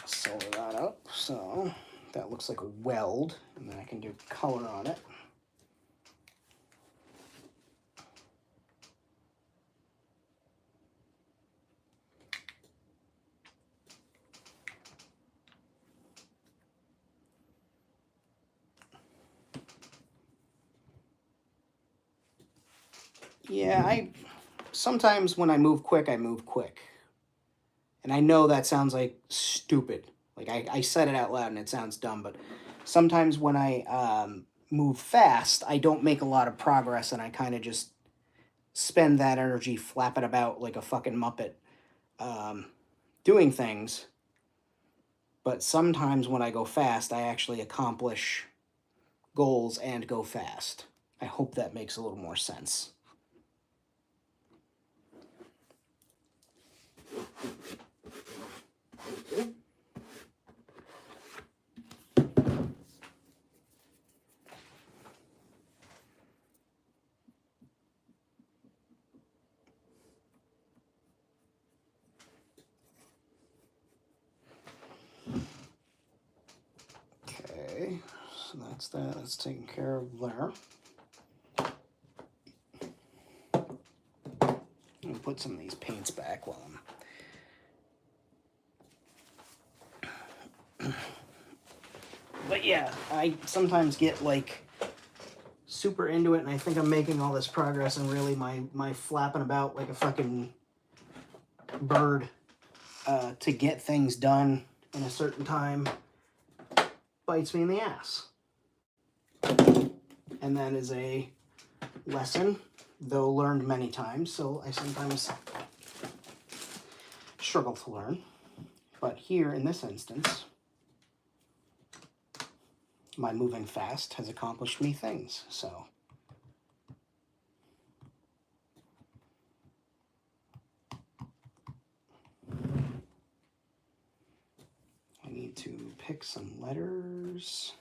Solder that up, so that looks like a weld, and then I can do color on it. Yeah, sometimes when I move quick, I move quick. And I know that sounds like stupid. Like I said it out loud and it sounds dumb, but sometimes when I move fast, I don't make a lot of progress and I kind of just spend that energy flapping about like a fucking Muppet doing things. But sometimes when I go fast, I actually accomplish goals and go fast. I hope that makes a little more sense. Okay, so that's that. That's taken care of there. I'm gonna put some of these paints back while I'm... But yeah, I sometimes get like super into it and I think I'm making all this progress and really my flapping about like a fucking bird to get things done in a certain time bites me in the ass. And that is a lesson, though learned many times, so I sometimes struggle to learn. But here in this instance, my moving fast has accomplished me things, so. I need to pick some letters.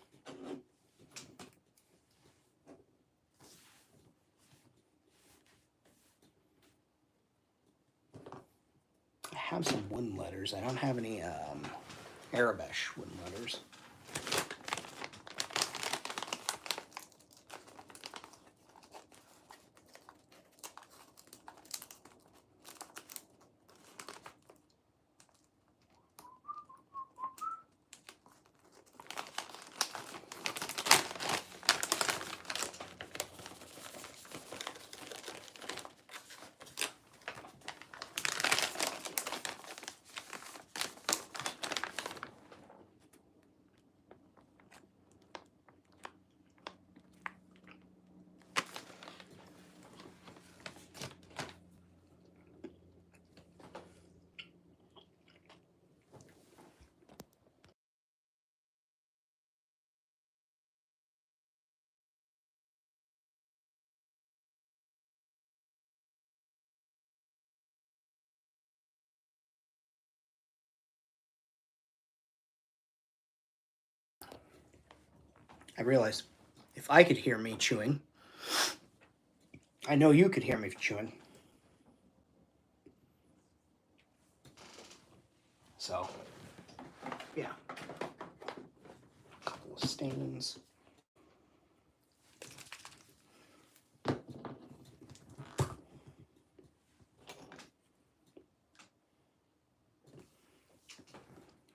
I have some wooden letters. I don't have any Arabesh wooden letters. I realized if I could hear me chewing, I know you could hear me chewing. So, yeah. A couple of stains.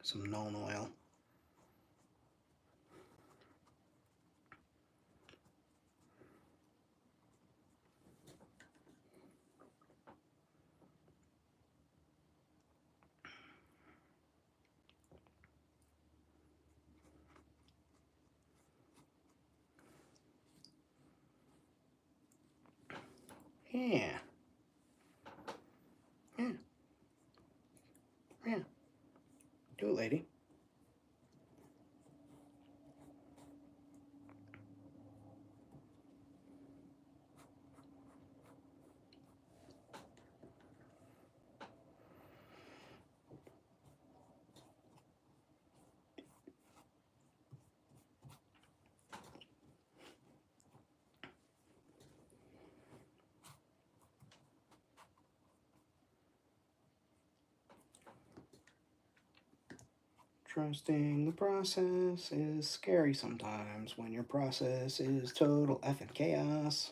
Some Nuln oil. Yeah. Yeah. Yeah. Do it, lady. Trusting the process is scary sometimes when your process is total effing chaos.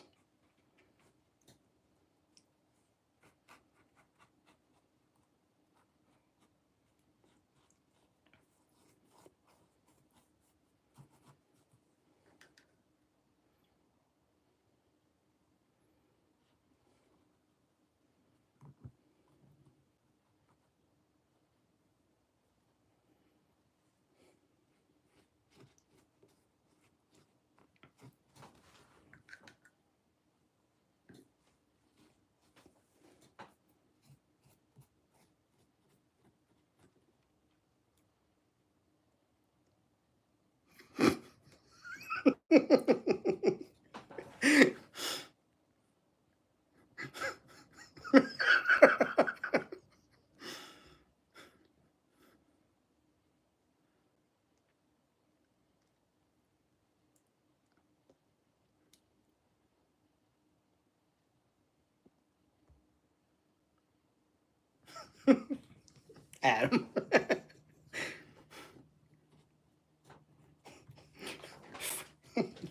Adam.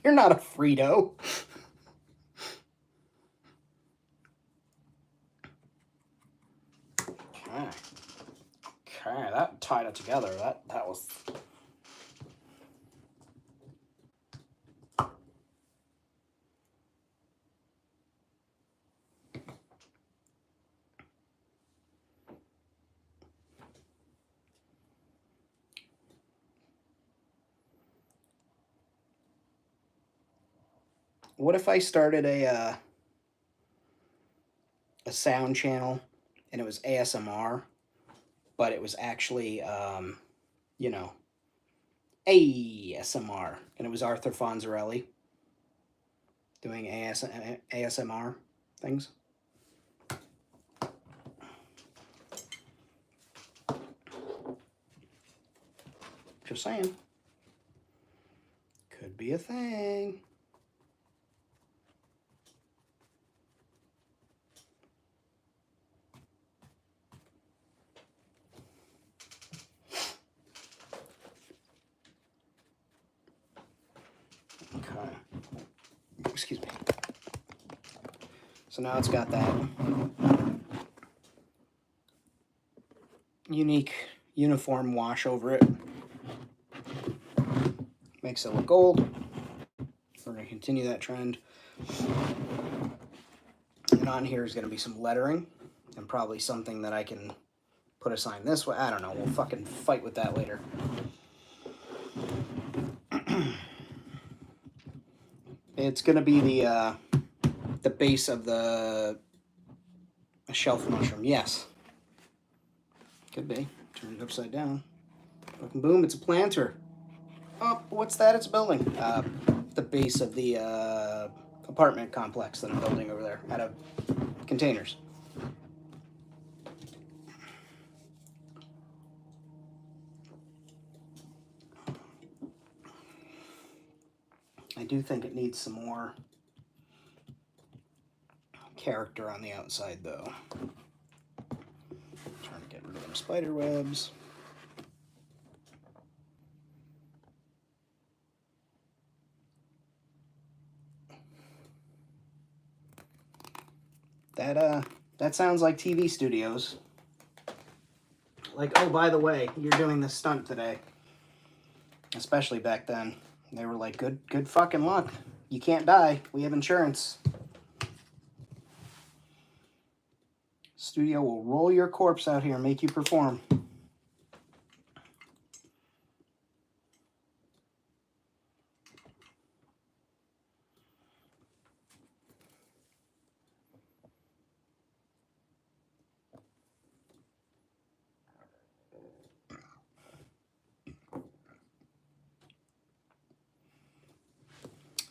You're not a Frito. Okay. Okay, that tied it together. That was. What if I started a sound channel and it was ASMR, but it was actually you know, ASMR, and it was Arthur Fonzarelli doing ASMR things. Just saying. Could be a thing. excuse me. So now it's got that unique uniform wash over it. Makes it look gold. We're going to continue that trend. And on here is going to be some lettering and probably something that I can put a sign this way. I don't know. We'll fucking fight with that later. It's going to be the base of the shelf mushroom. Yes. Could be. Turn it upside down. Fucking boom. It's a planter. Oh, what's that? It's a building. The base of the apartment complex that I'm building over there out of containers. I do think it needs some more character on the outside, though. Trying to get rid of them spider webs. That sounds like TV studios. Like, oh, by the way, you're doing this stunt today. Especially back then. They were like, good fucking luck. You can't die. We have insurance. Studio will roll your corpse out here and make you perform.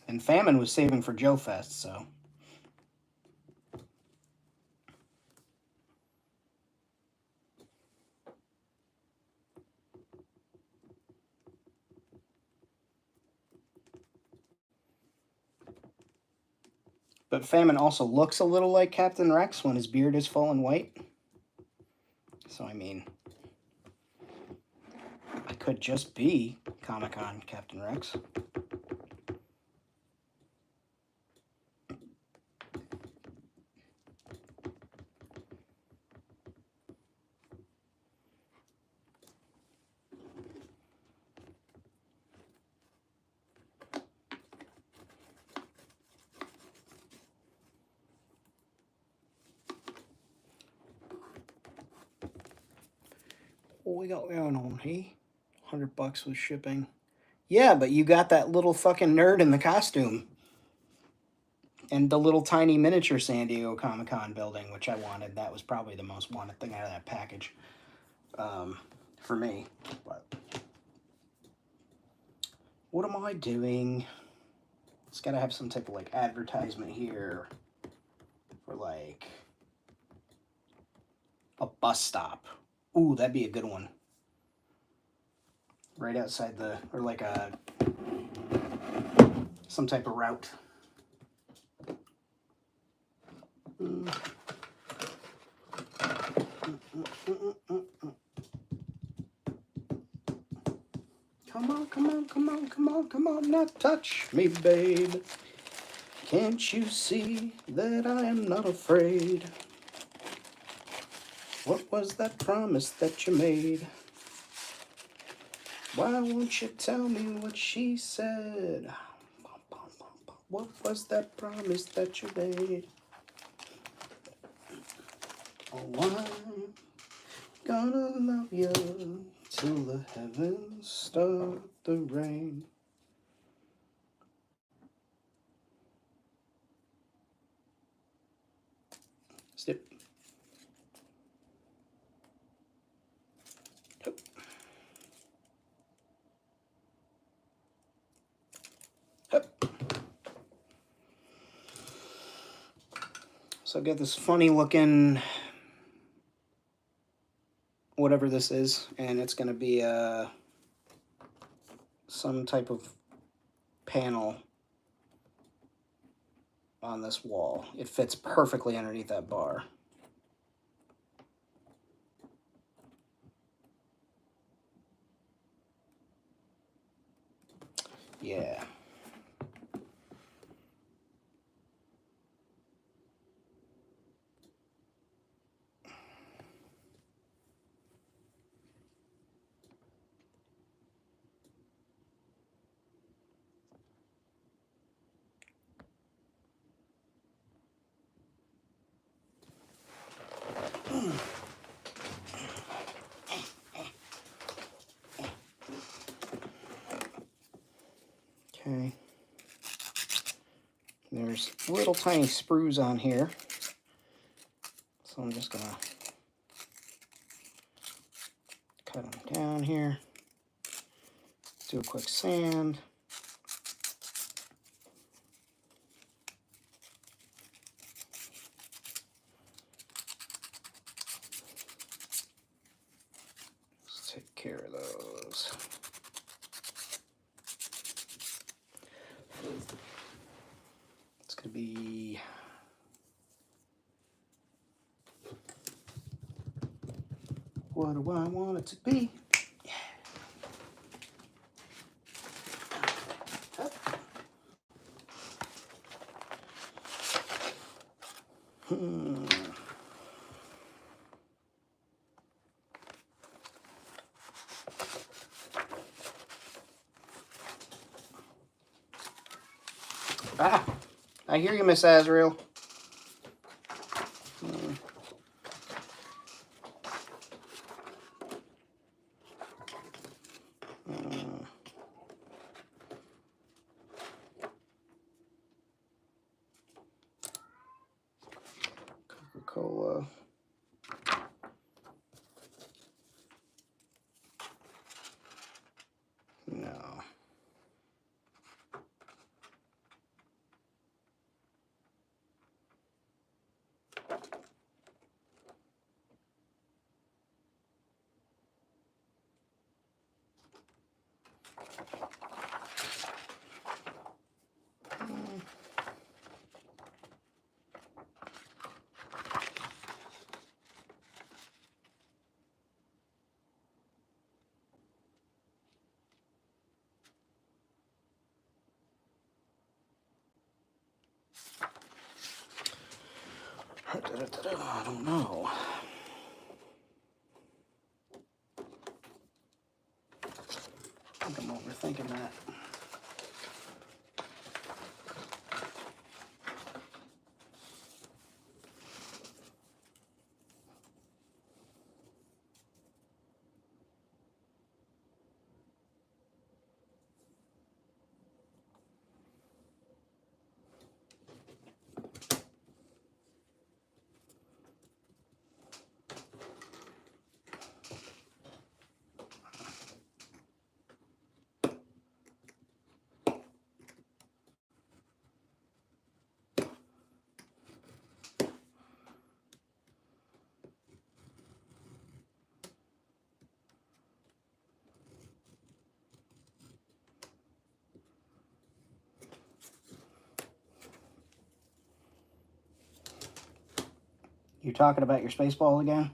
And Famine was saving for Joe Fest, so. But Famine also looks a little like Captain Rex when his beard is full and white. So, I mean, I could just be Comic-Con Captain Rex. What we got going on here? $100 with shipping. Yeah, but you got that little fucking nerd in the costume. And the little tiny miniature San Diego Comic-Con building, which I wanted. That was probably the most wanted thing out of that package. For me. But what am I doing? It's got to have some type of like advertisement here for like a bus stop. Ooh, that'd be a good one. Right outside the, or like some type of route. Come on, come on, come on, come on, come on, not touch me, babe. Can't you see that I am not afraid? What was that promise that you made? Why won't you tell me what she said? What was that promise that you made? Oh, I'm gonna love you till the heavens start the rain. Step. Hup. Hup. So I've got this funny looking whatever this is, and it's going to be some type of panel on this wall. It fits perfectly underneath that bar. Yeah. Okay. There's little tiny sprues on here. So I'm just gonna cut them down here. Do a quick sand. Let's take care of those. It's gonna be what do I want it to be? Yeah. Ah, I hear you, Miss Azrael. Coca-Cola. No. I don't know. I think I'm overthinking that. You talking about your space ball again?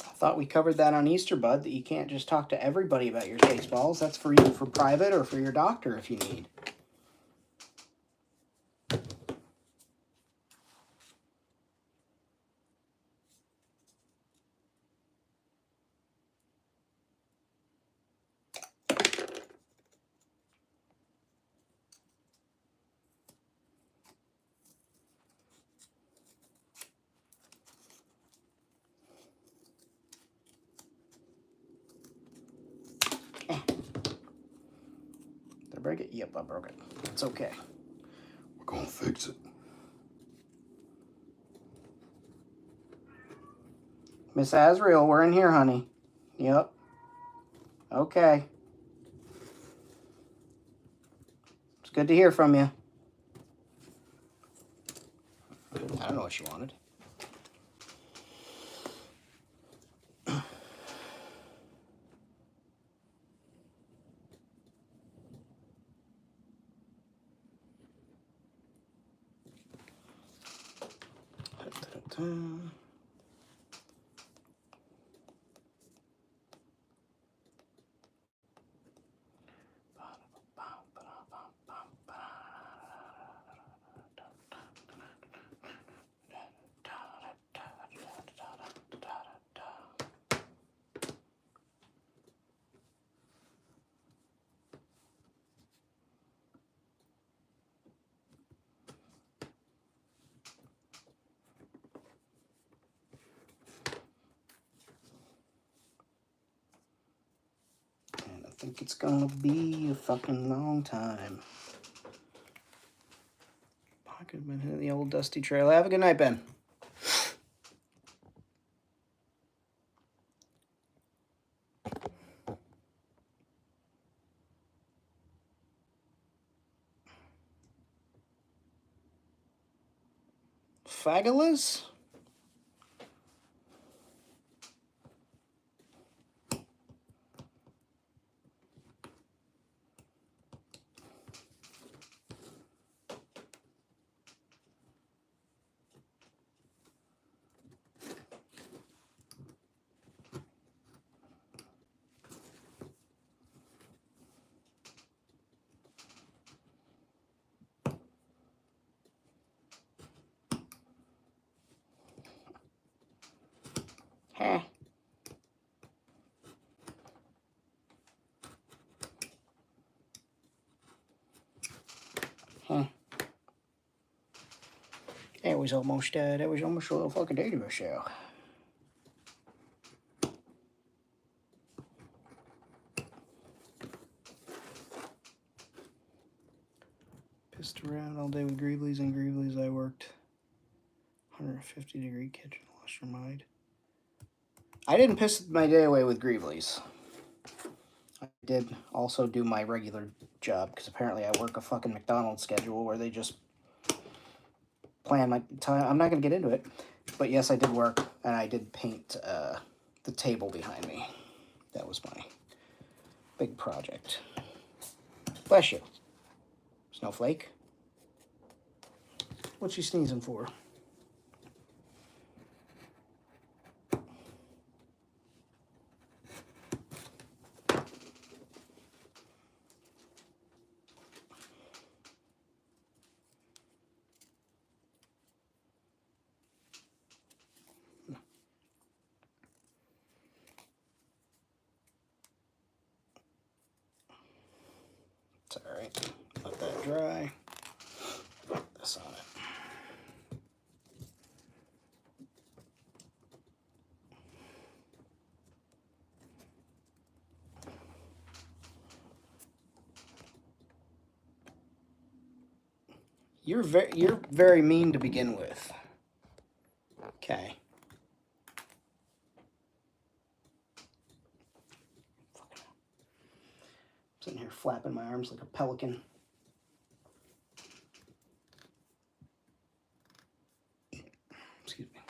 I thought we covered that on Easter, Bud, that you can't just talk to everybody about your space balls. That's for you, for private or for your doctor if you need. Did I break it? Yep, I broke it. It's okay. We're gonna fix it. Miss Azrael, we're in here, honey. Yep. Okay. It's good to hear from you. I don't know what she wanted. think it's gonna be a fucking long time. Pocket been hitting the old dusty trail. Have a good night, Ben. Fagulas? Huh. Huh. That was almost a little fucking dangerous show. Pissed around all day with Greeblies and Greeblies. I worked 150-degree kitchen. Lost your mind. I didn't piss my day away with Greeblies. I did also do my regular job because apparently I work a fucking McDonald's schedule where they just plan my time. I'm not going to get into it, but yes, I did work and I did paint the table behind me. That was my big project. Bless you. Snowflake. What's she sneezing for? It's alright. Let that dry. Put this on it. You're very mean to begin with. Okay. Sitting here flapping my arms like a pelican. Excuse me.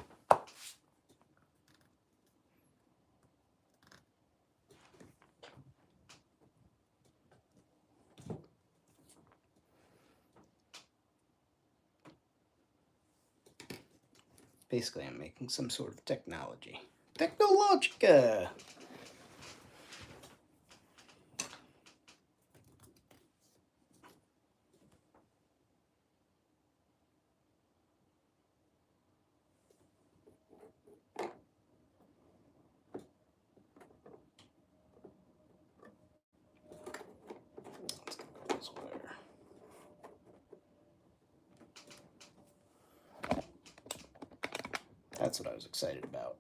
Basically, I'm making some sort of technology. Technologica! Let's go this way. That's what I was excited about.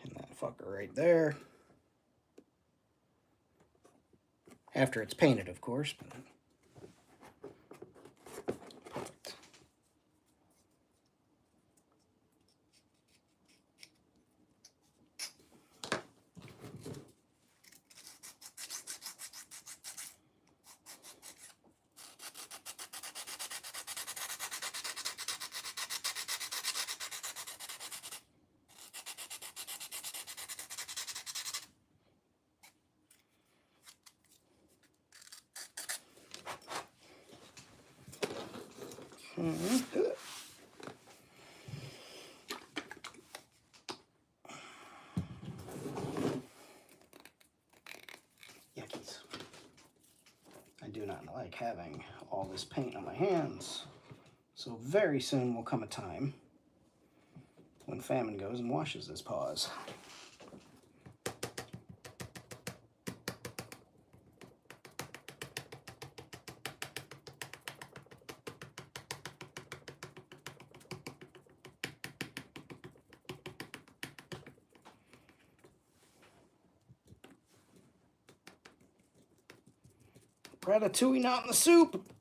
And that fucker right there. After it's painted, of course. But perfect. Yuckies. I do not like having all this paint on my hands. So very soon will come a time when Famine goes and washes his paws. Ratatouille not in the soup.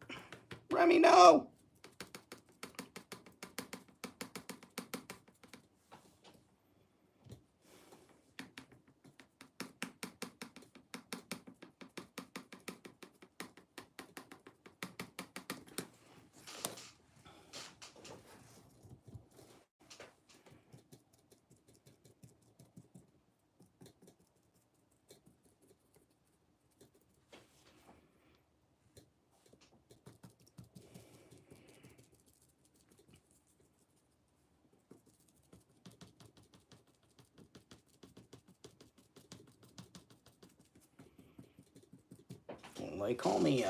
Remy, no. They call me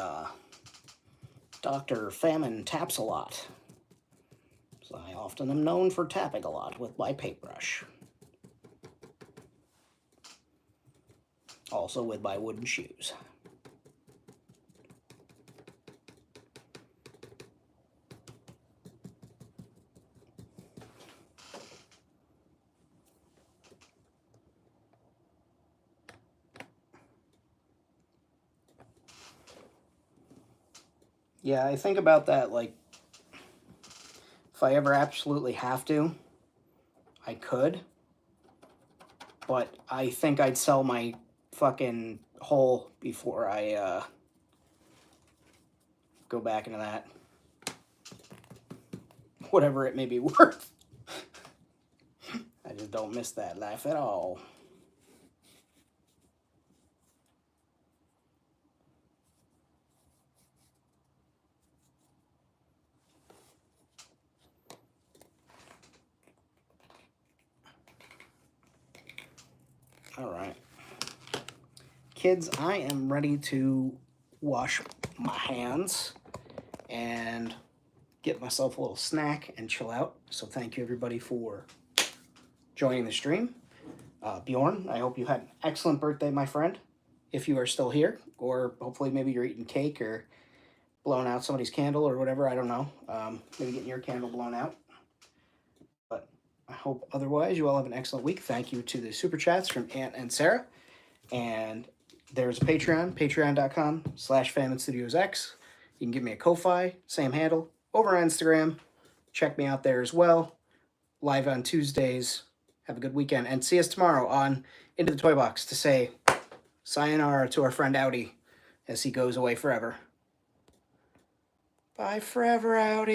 Dr. Famine taps a lot. So I often am known for tapping a lot with my paintbrush. Also with my wooden shoes. Yeah, I think about that, like, if I ever absolutely have to, I could. But I think I'd sell my fucking hole before I go back into that. Whatever it may be worth. I just don't miss that life at all. All right. Kids, I am ready to wash my hands and get myself a little snack and chill out. So thank you everybody for joining the stream. Bjorn, I hope you had an excellent birthday, my friend, if you are still here, or hopefully maybe you're eating cake or blowing out somebody's candle or whatever, I don't know. Maybe getting your candle blown out. But I hope otherwise you all have an excellent week. Thank you to the super chats from Ant and Sarah. And there's Patreon, patreon.com/FamineStudiosX. You can give me a Ko-Fi, same handle, over on Instagram. Check me out there as well. Live on Tuesdays. Have a good weekend. And see us tomorrow on Into the Toy Box to say sayonara to our friend Audi as he goes away forever. Bye forever, Audi.